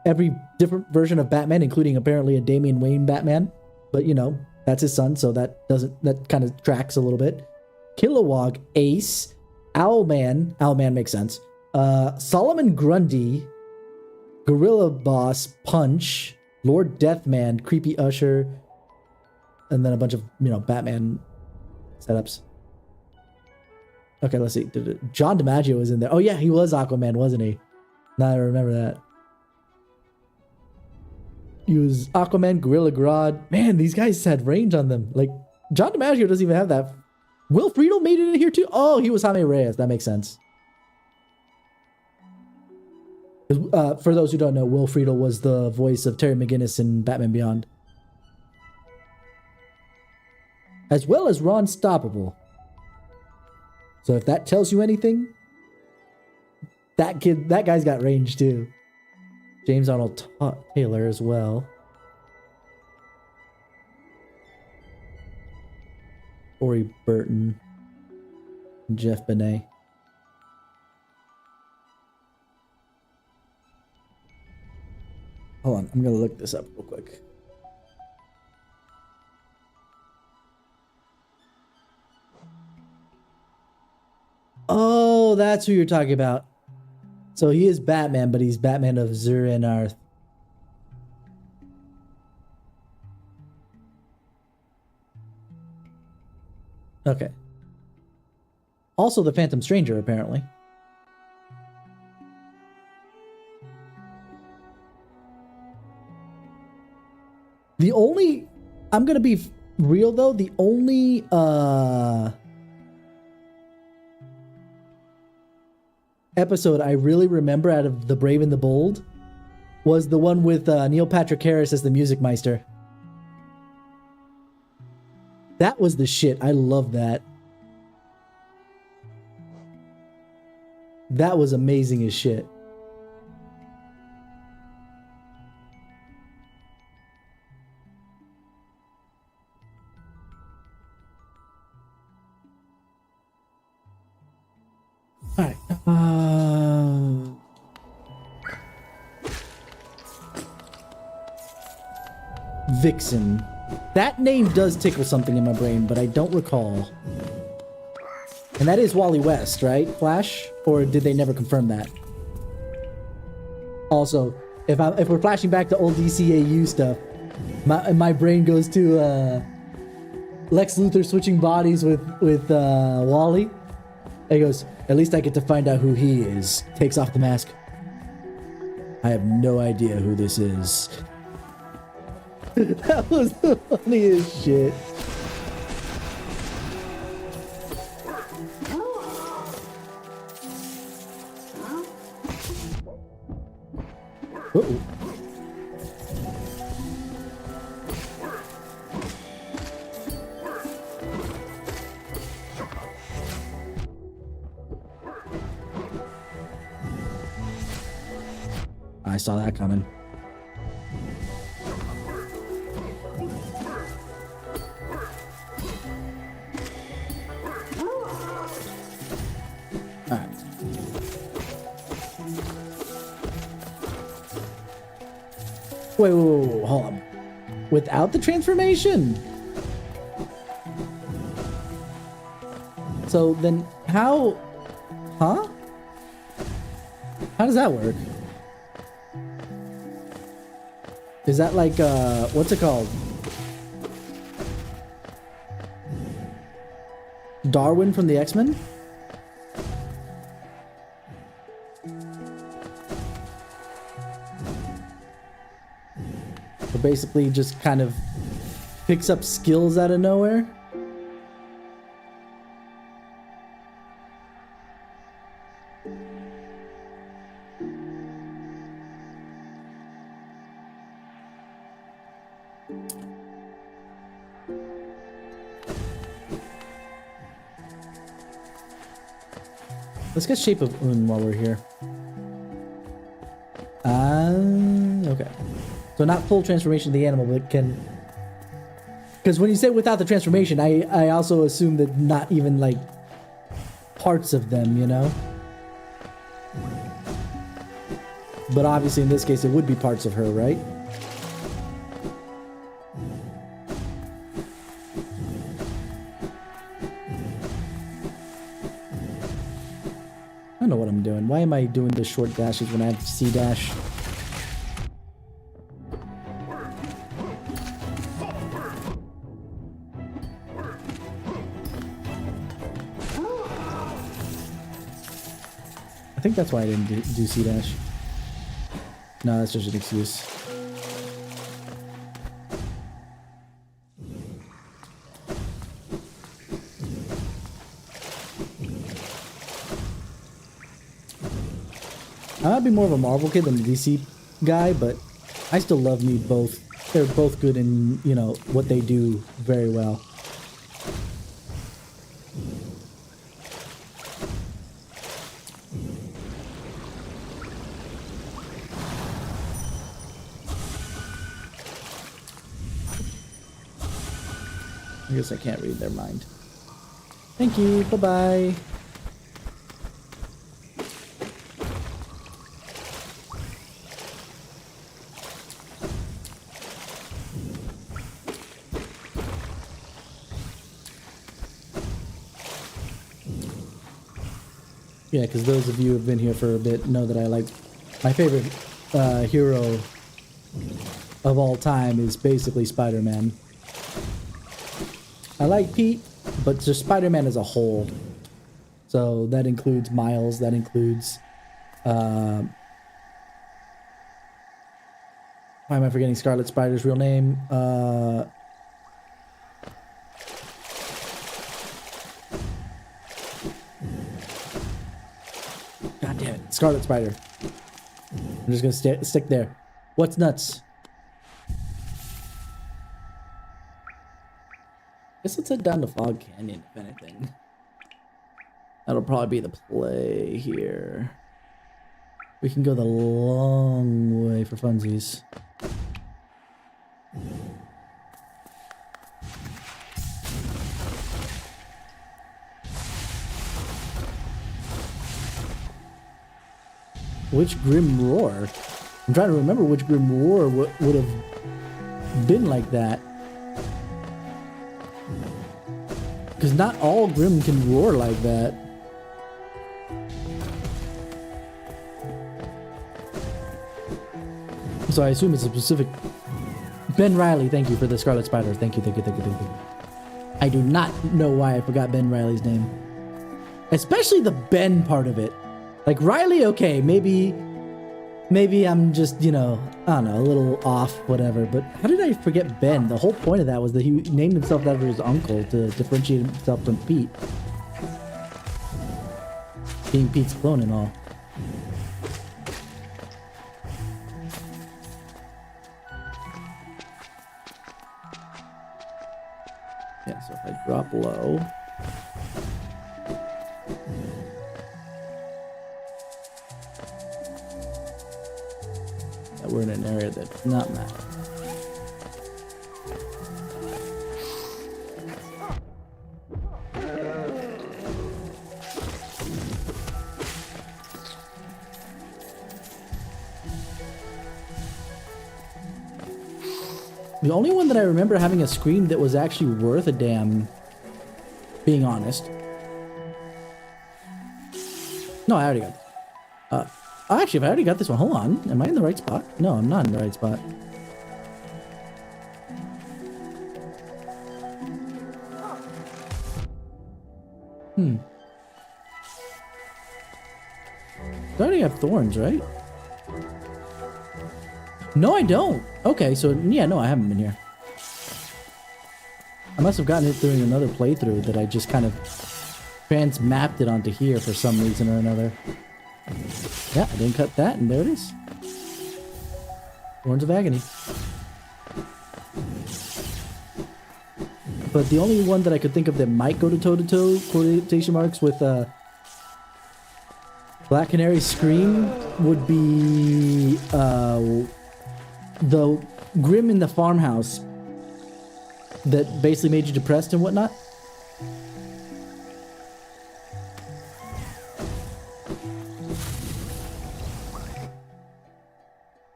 every different version of Batman, including apparently a Damian Wayne Batman. But you know, that's his son, so that kind of tracks a little bit. Kilowog, Ace, Owlman makes sense. Solomon Grundy, Gorilla Boss, Punch, Lord Deathman, Creepy Usher, and then a bunch of, you know, Batman setups. Okay, let's see. John DiMaggio was in there. Oh yeah, he was Aquaman, wasn't he? Now I remember that. He was Aquaman, Gorilla Grodd. Man, these guys had range on them. Like, John DiMaggio doesn't even have that. Will Friedle made it in here too? Oh, he was Jaime Reyes. That makes sense. For those who don't know, Will Friedle was the voice of Terry McGinnis in Batman Beyond. As well as Ron Stoppable. So if that tells you anything, that guy's got range too. James Arnold Taylor as well. Corey Burton. And Jeff Benet. Hold on, I'm gonna look this up real quick. Oh, that's who you're talking about. So he is Batman, but he's Batman of Zur-En-Arth. Okay. Also the Phantom Stranger, apparently. The only... I'm gonna be real, though. The only, episode I really remember out of The Brave and the Bold was the one with Neil Patrick Harris as the Music Meister. That was the shit. I love that. That was amazing as shit. Alright. Vixen. That name does tickle something in my brain, but I don't recall. And that is Wally West, right? Flash? Or did they never confirm that? Also, if we're flashing back to old DCAU stuff, my brain goes to Lex Luthor switching bodies with Wally. And he goes, at least I get to find out who he is. Takes off the mask. I have no idea who this is. That was the funniest shit. Uh-oh. I saw that coming. Alright. Wait, hold on. Without the transformation? So then how... Huh? How does that work? Is that like, what's it called? Darwin from the X-Men? Or basically just kind of picks up skills out of nowhere? Let's get Shape of Un while we're here. Okay. So not full transformation of the animal, but can... Because when you say without the transformation, I also assume that not even, like, parts of them, you know? But obviously in this case, it would be parts of her, right? I don't know what I'm doing. Why am I doing the short dashes when I have C dash? I think that's why I didn't do C dash. No, that's just an excuse. I might be more of a Marvel kid than a DC guy, but I still love me both. They're both good in, you know, what they do very well. I guess I can't read their mind. Thank you. Bye-bye. Yeah, because those of you who have been here for a bit know that I like my favorite hero of all time is basically Spider-Man. I like Pete, but just Spider-Man as a whole. So that includes Miles, that includes why am I forgetting Scarlet Spider's real name? God damn it, Scarlet Spider. I'm just gonna stick there. What's nuts? Guess let's head down to Fog Canyon, if anything. That'll probably be the play here. We can go the long way for funsies. Which Grim Roar? I'm trying to remember which Grim Roar would have been like that. Because not all Grim can roar like that. So I assume it's a specific... Ben Riley, thank you for the Scarlet Spider. Thank you, thank you, thank you, thank you. I do not know why I forgot Ben Riley's name. Especially the Ben part of it. Like, Riley, okay, maybe I'm just, you know, I don't know, a little off, whatever. But how did I forget Ben? The whole point of that was that he named himself after his uncle to differentiate himself from Pete. Being Pete's clone and all. Yeah, so if I drop low... we're in an area that's not mapped. The only one that I remember having a screen that was actually worth a damn, being honest. No, I already got it. Actually, if I already got this one, hold on. Am I in the right spot? No, I'm not in the right spot. I already have thorns, right? No, I don't. Okay, so yeah, no, I haven't been here. I must have gotten it during another playthrough that I just kind of trans-mapped it onto here for some reason or another. Yeah, I didn't cut that, and there it is. Thorns of Agony. But the only one that I could think of that might go to toe-to-toe, quotation marks, with Black Canary Scream would be the Grim in the farmhouse that basically made you depressed and whatnot.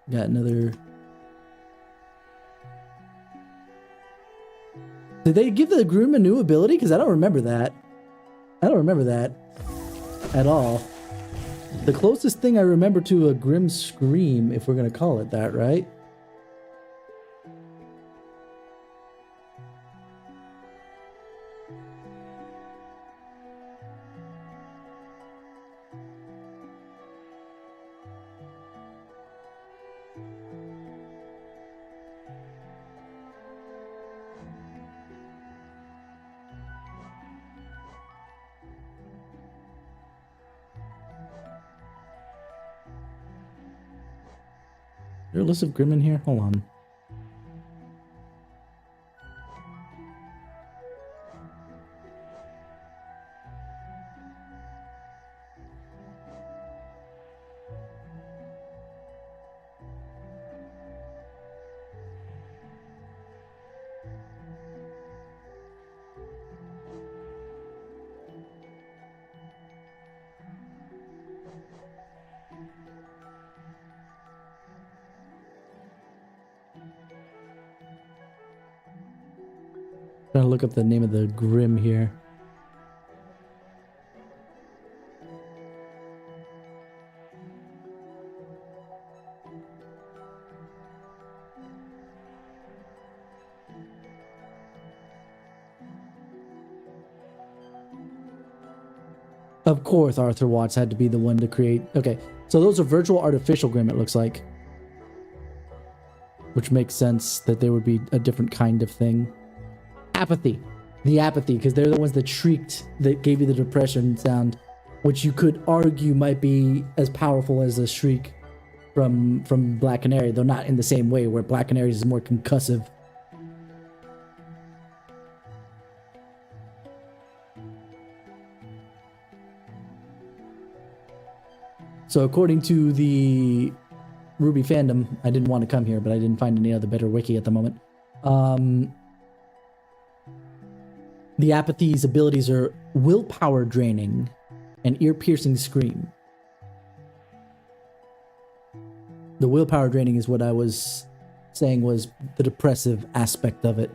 Got another... Did they give the Grim a new ability? Because I don't remember that. I don't remember that at all. The closest thing I remember to a Grim Scream, if we're going to call it that, right? Is there a list of Grim in here? Hold on. Trying to look up the name of the Grim here. Of course, Arthur Watts had to be the one to create. Okay, so those are virtual artificial Grimm, it looks like. Which makes sense that there would be a different kind of thing. Apathy. The apathy, because they're the ones that shrieked, that gave you the depression sound, which you could argue might be as powerful as a shriek from Black Canary, though not in the same way, where Black Canary is more concussive. So according to the Ruby fandom, I didn't want to come here, but I didn't find any other better wiki at the moment. The apathy's abilities are willpower draining and ear-piercing scream. The willpower draining is what I was saying was the depressive aspect of it.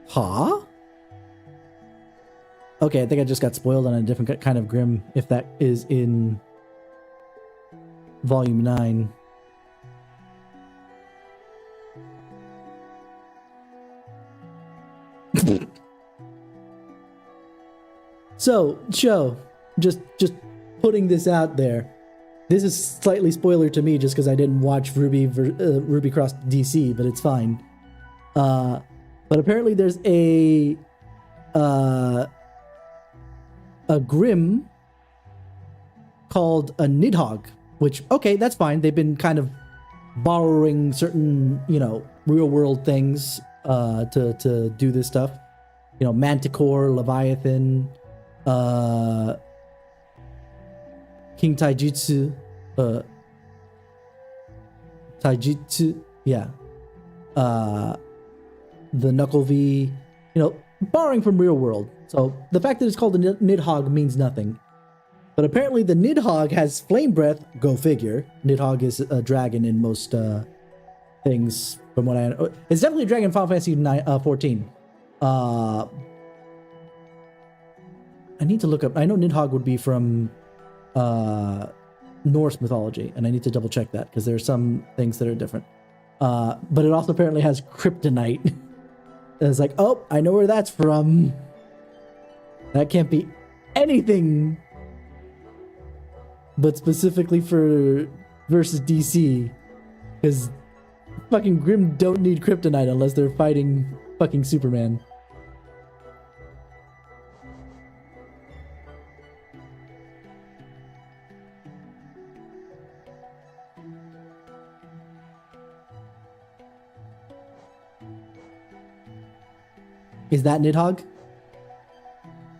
Huh? Okay, I think I just got spoiled on a different kind of Grimm, if that is in Volume 9. So, just putting this out there. This is slightly spoiler to me just because I didn't watch Ruby Cross DC, but it's fine. But apparently there's a Grimm called a Nidhogg, which, okay, that's fine. They've been kind of borrowing certain, real world things to do this stuff. Manticore, Leviathan, King Taijutsu, yeah. The Knuckle V, borrowing from real world. So the fact that it's called a Nidhogg means nothing. But apparently the Nidhogg has flame breath, go figure. Nidhogg is a dragon in most things, from what I know. It's definitely a dragon in Final Fantasy 14. I need to look up, I know Nidhogg would be from Norse mythology, and I need to double check that, because there are some things that are different. But it also apparently has kryptonite. It's like, oh, I know where that's from. That can't be anything but specifically for versus DC, because fucking Grimm don't need kryptonite unless they're fighting fucking Superman. Is that Nidhogg?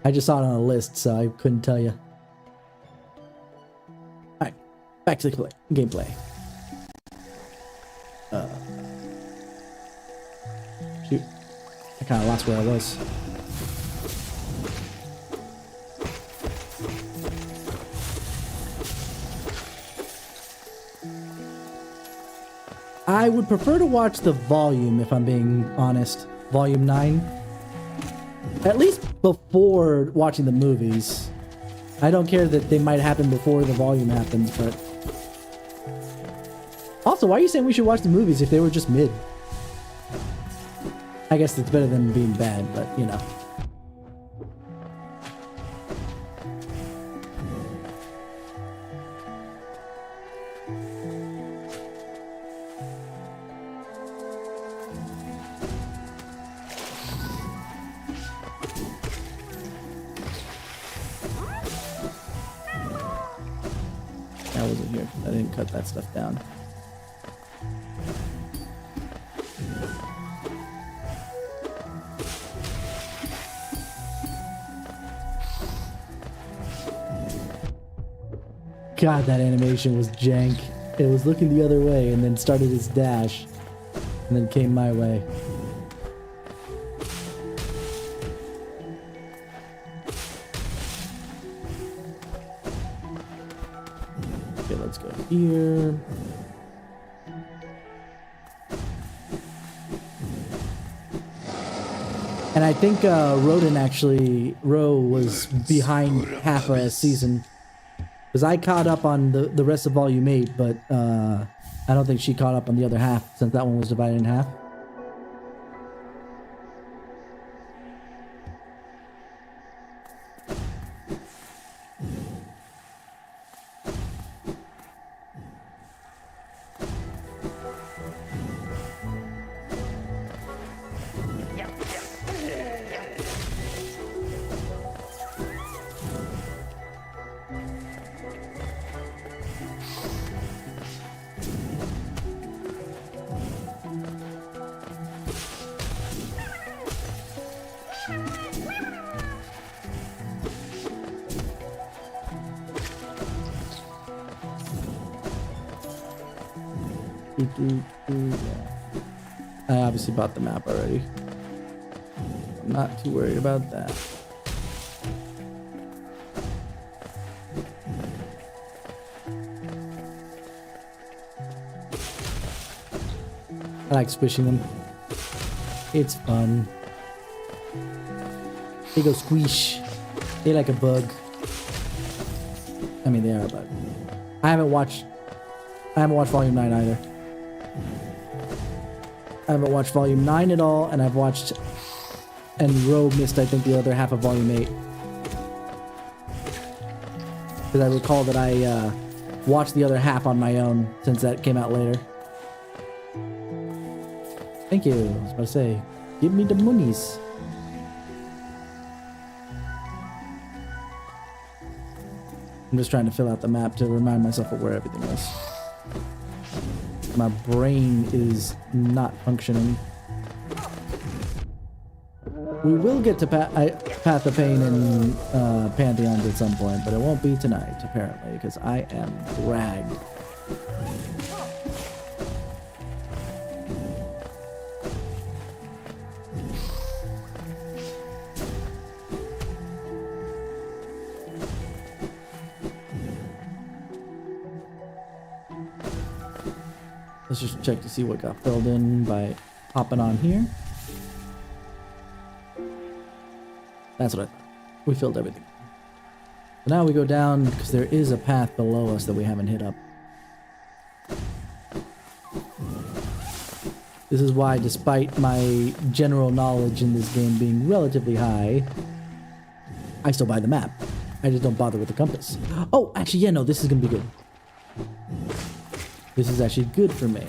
I just saw it on a list, so I couldn't tell you. Alright, back to the gameplay. Shoot. I kind of lost where I was. I would prefer to watch the volume, if I'm being honest. Volume 9. At least before watching the movies. I don't care that they might happen before the volume happens, but... Also, why are you saying we should watch the movies if they were just mid? I guess it's better than being bad, but, I wasn't here. I didn't cut that stuff down. God, that animation was jank. It was looking the other way and then started its dash and then came my way. Okay, let's go here. And I think Roe was behind half a season. Because I caught up on the rest of Volume 8, but I don't think she caught up on the other half since that one was divided in half. I obviously bought the map already. I'm not too worried about that. I like squishing them. It's fun. They go squish. They like a bug. I mean, they are a bug. I haven't watched Volume 9 either. I haven't watched Volume 9 at all, and I've watched and missed, I think, the other half of Volume 8. Because I recall that I watched the other half on my own since that came out later. Thank you. I was about to say, give me the monies. I'm just trying to fill out the map to remind myself of where everything is. My brain is not functioning. We will get to Path of Pain and Pantheons at some point, but it won't be tonight, apparently, because I am dragged. Let's just check to see what got filled in by hopping on here. That's what I thought. We filled everything. So now we go down because there is a path below us that we haven't hit up. This is why, despite my general knowledge in this game being relatively high, I still buy the map. I just don't bother with the compass. Oh, actually, yeah, no, this is gonna be good. This is actually good for me.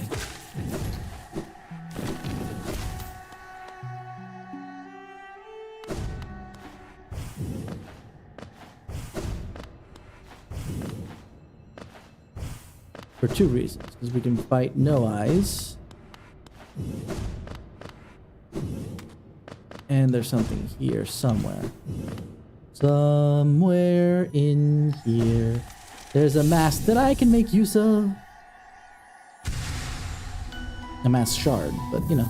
For two reasons. Because we can fight No Eyes. And there's something here somewhere. Somewhere in here. There's a mask that I can make use of. A mass shard, but you know.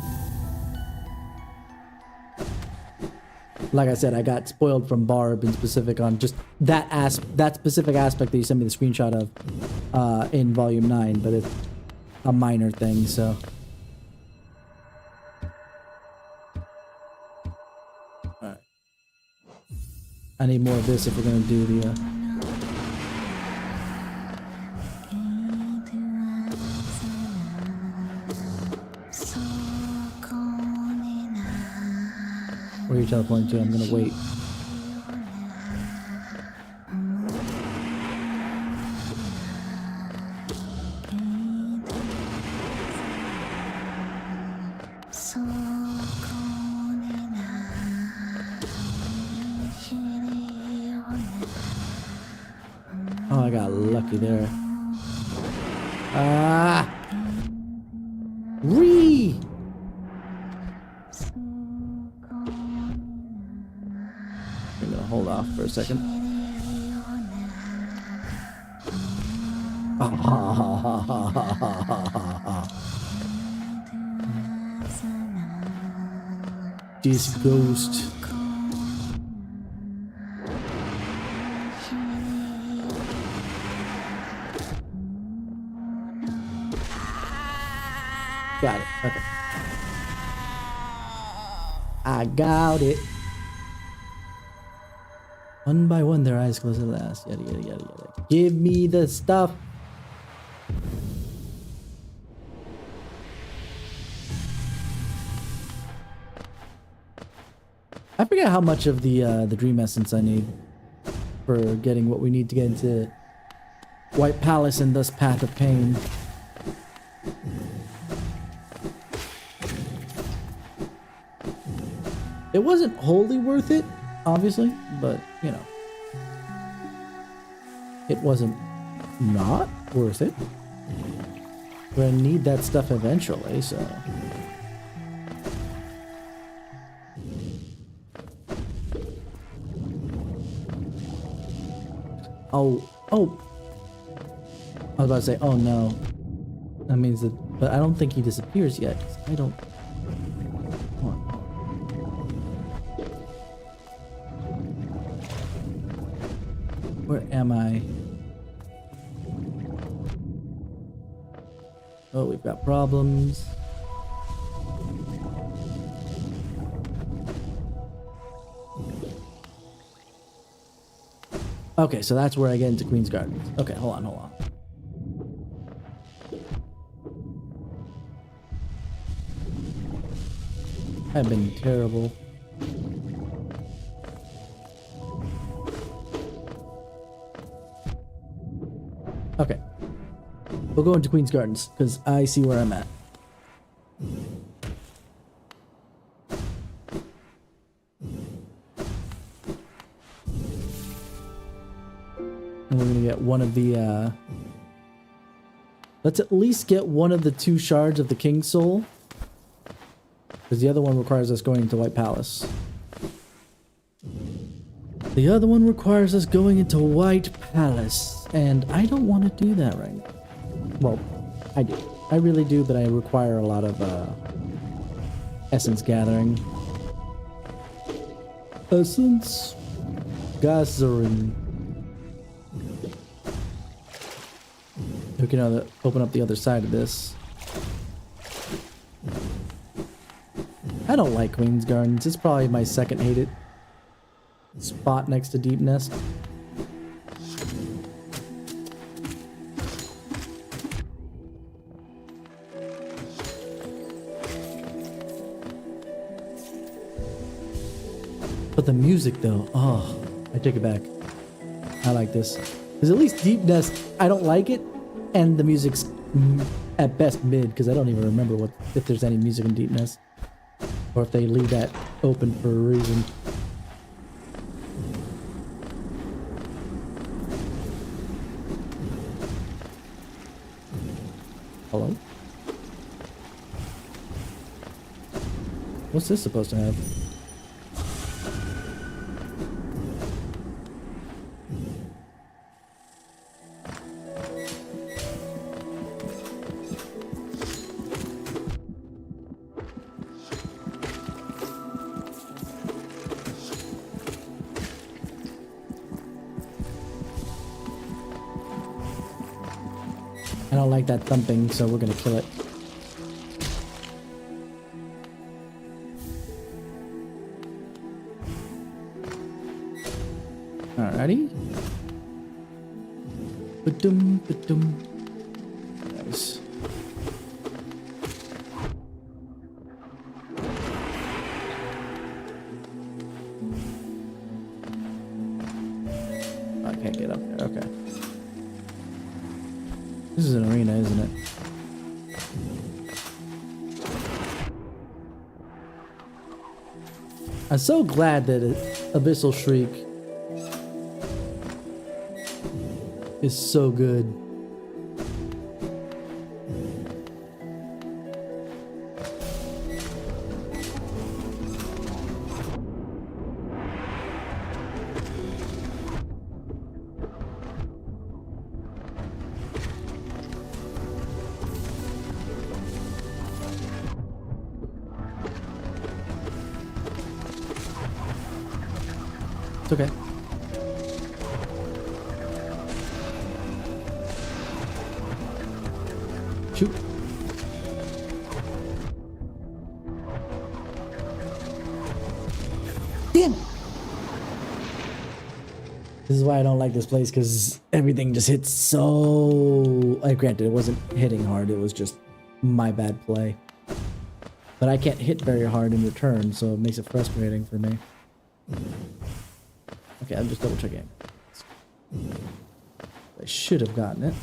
Like I said, I got spoiled from Barb in specific on just that specific aspect that you sent me the screenshot of in Volume 9, but it's a minor thing, so. Alright. I need more of this if we're gonna do the where are you teleporting to? I'm gonna wait. Oh, I got lucky there. Ah! Ree! I'm gonna hold off for a second. This ghost. Got it. Okay. I got it. One by one, their eyes close at last. Yada yada yada yada. Give me the stuff. I forget how much of the dream essence I need for getting what we need to get into White Palace and thus Path of Pain. It wasn't wholly worth it, obviously, but you know, it wasn't not worth it. We're gonna need that stuff eventually, so. Oh. I was about to say, oh no. That means that, but I don't think he disappears yet. I don't. Come on. Where am I? Oh, we've got problems. Okay, so that's where I get into Queen's Gardens. Okay, hold on. I've been terrible. Okay. We'll go into Queen's Gardens, because I see where I'm at. And we're gonna get one of the, let's at least get one of the 2 shards of the King's Soul. Because the other one requires us going into White Palace. The other one requires us going into White Palace. And I don't want to do that right now. Well, I do. I really do, but I require a lot of essence gathering. Essence gathering. We can open up the other side of this. I don't like Queen's Gardens. It's probably my second hated spot next to Deep Nest. But the music though, oh, I take it back. I like this. Because at least Deep Nest, I don't like it, and the music's at best mid, because I don't even remember if there's any music in Deep Nest. Or if they leave that open for a reason. Hello? What's this supposed to have? I don't like that thumping, so we're gonna kill it. Alrighty. Ba-dum, ba-dum. Nice. I can't get up there, okay. This is an arena, isn't it? I'm so glad that Abyssal Shriek is so good. It's okay. Shoot. Damn it. This is why I don't like this place, because everything just hits so... granted, it wasn't hitting hard, it was just my bad play. But I can't hit very hard in return, so it makes it frustrating for me. Okay, I'm just double checking. I should have gotten it.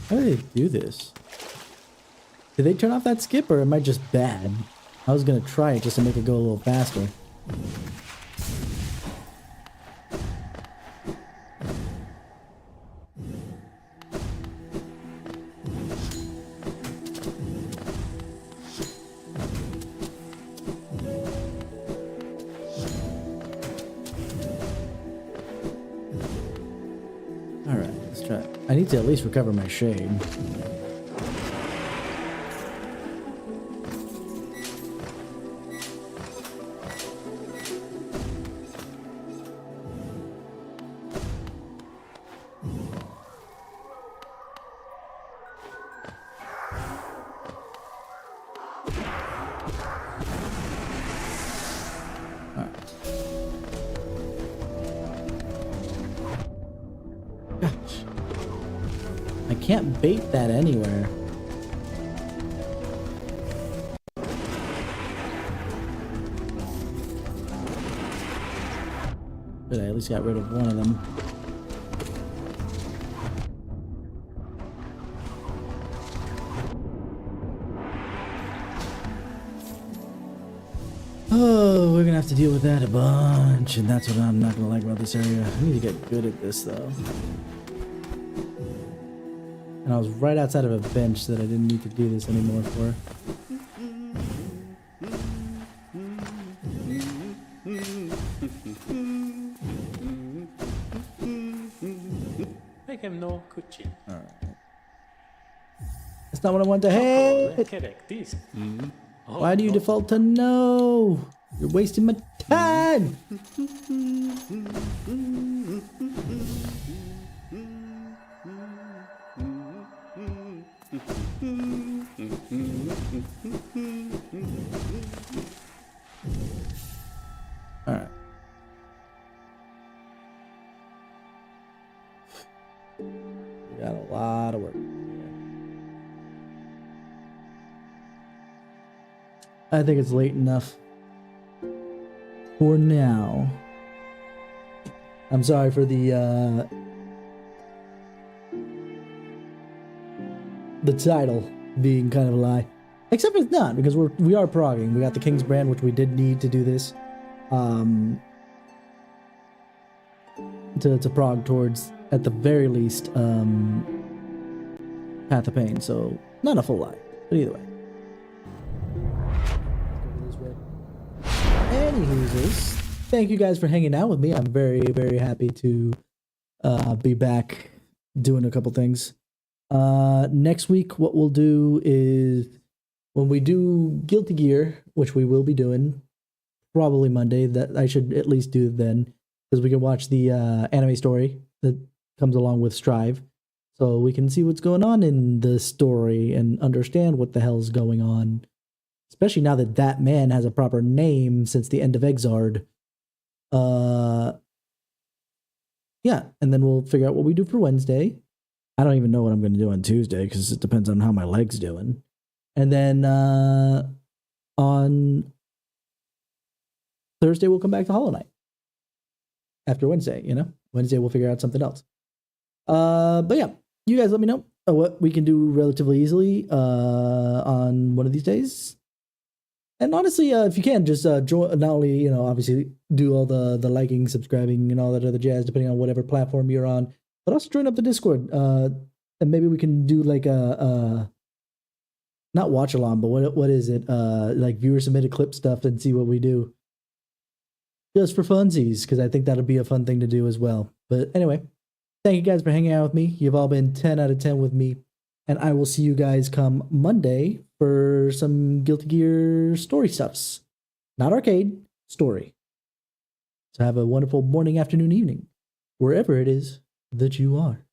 How do they do this? Did they turn off that skip, or am I just bad? I was gonna try it just to make it go a little faster. Alright, let's try it. I need to at least recover my shade. I can't bait that anywhere. But I at least got rid of one of them. Oh, we're gonna have to deal with that a bunch, and that's what I'm not gonna like about this area. I need to get good at this though. And I was right outside of a bench that I didn't need to do this anymore for. Nekem no kutsi. That's not what I wanted to hate! Kerek, tíz. Why do you default to no? You're wasting my time! Alright. We got a lot of work. I think it's late enough for now. I'm sorry for the title being kind of a lie, except it's not, because we are progging. We got the King's Brand, which we did need to do this to prog towards, at the very least, Path of Pain. So not a full lie, but either way. Anywho's, thank you guys for hanging out with me. I'm very, very happy to be back doing a couple things. Next week, what we'll do is, when we do Guilty Gear, which we will be doing probably Monday, that I should at least do then, because we can watch the anime story that comes along with Strive, so we can see what's going on in the story and understand what the hell's going on. Especially now that that man has a proper name since the end of Exard. Yeah, and then we'll figure out what we do for Wednesday. I don't even know what I'm going to do on Tuesday, because it depends on how my leg's doing. And then on Thursday, we'll come back to Hollow Knight. After Wednesday, you know? Wednesday, we'll figure out something else. But yeah, you guys let me know what we can do relatively easily on one of these days. And honestly, if you can, just join, not only, you know, obviously do all the liking, subscribing, and all that other jazz, depending on whatever platform you're on, but also join up the Discord. And maybe we can do like a not watch along, but what is it? Like viewer submitted clip stuff, and see what we do. Just for funsies, because I think that'll be a fun thing to do as well. But anyway, Thank you guys for hanging out with me. You've all been 10 out of 10 with me. And I will see you guys come Monday for some Guilty Gear story stuffs. Not arcade, story. So have a wonderful morning, afternoon, evening, wherever it is that you are.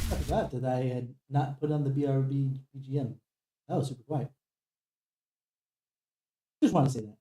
I forgot that I had not put on the BRB BGM. That was super quiet. Just want to say that.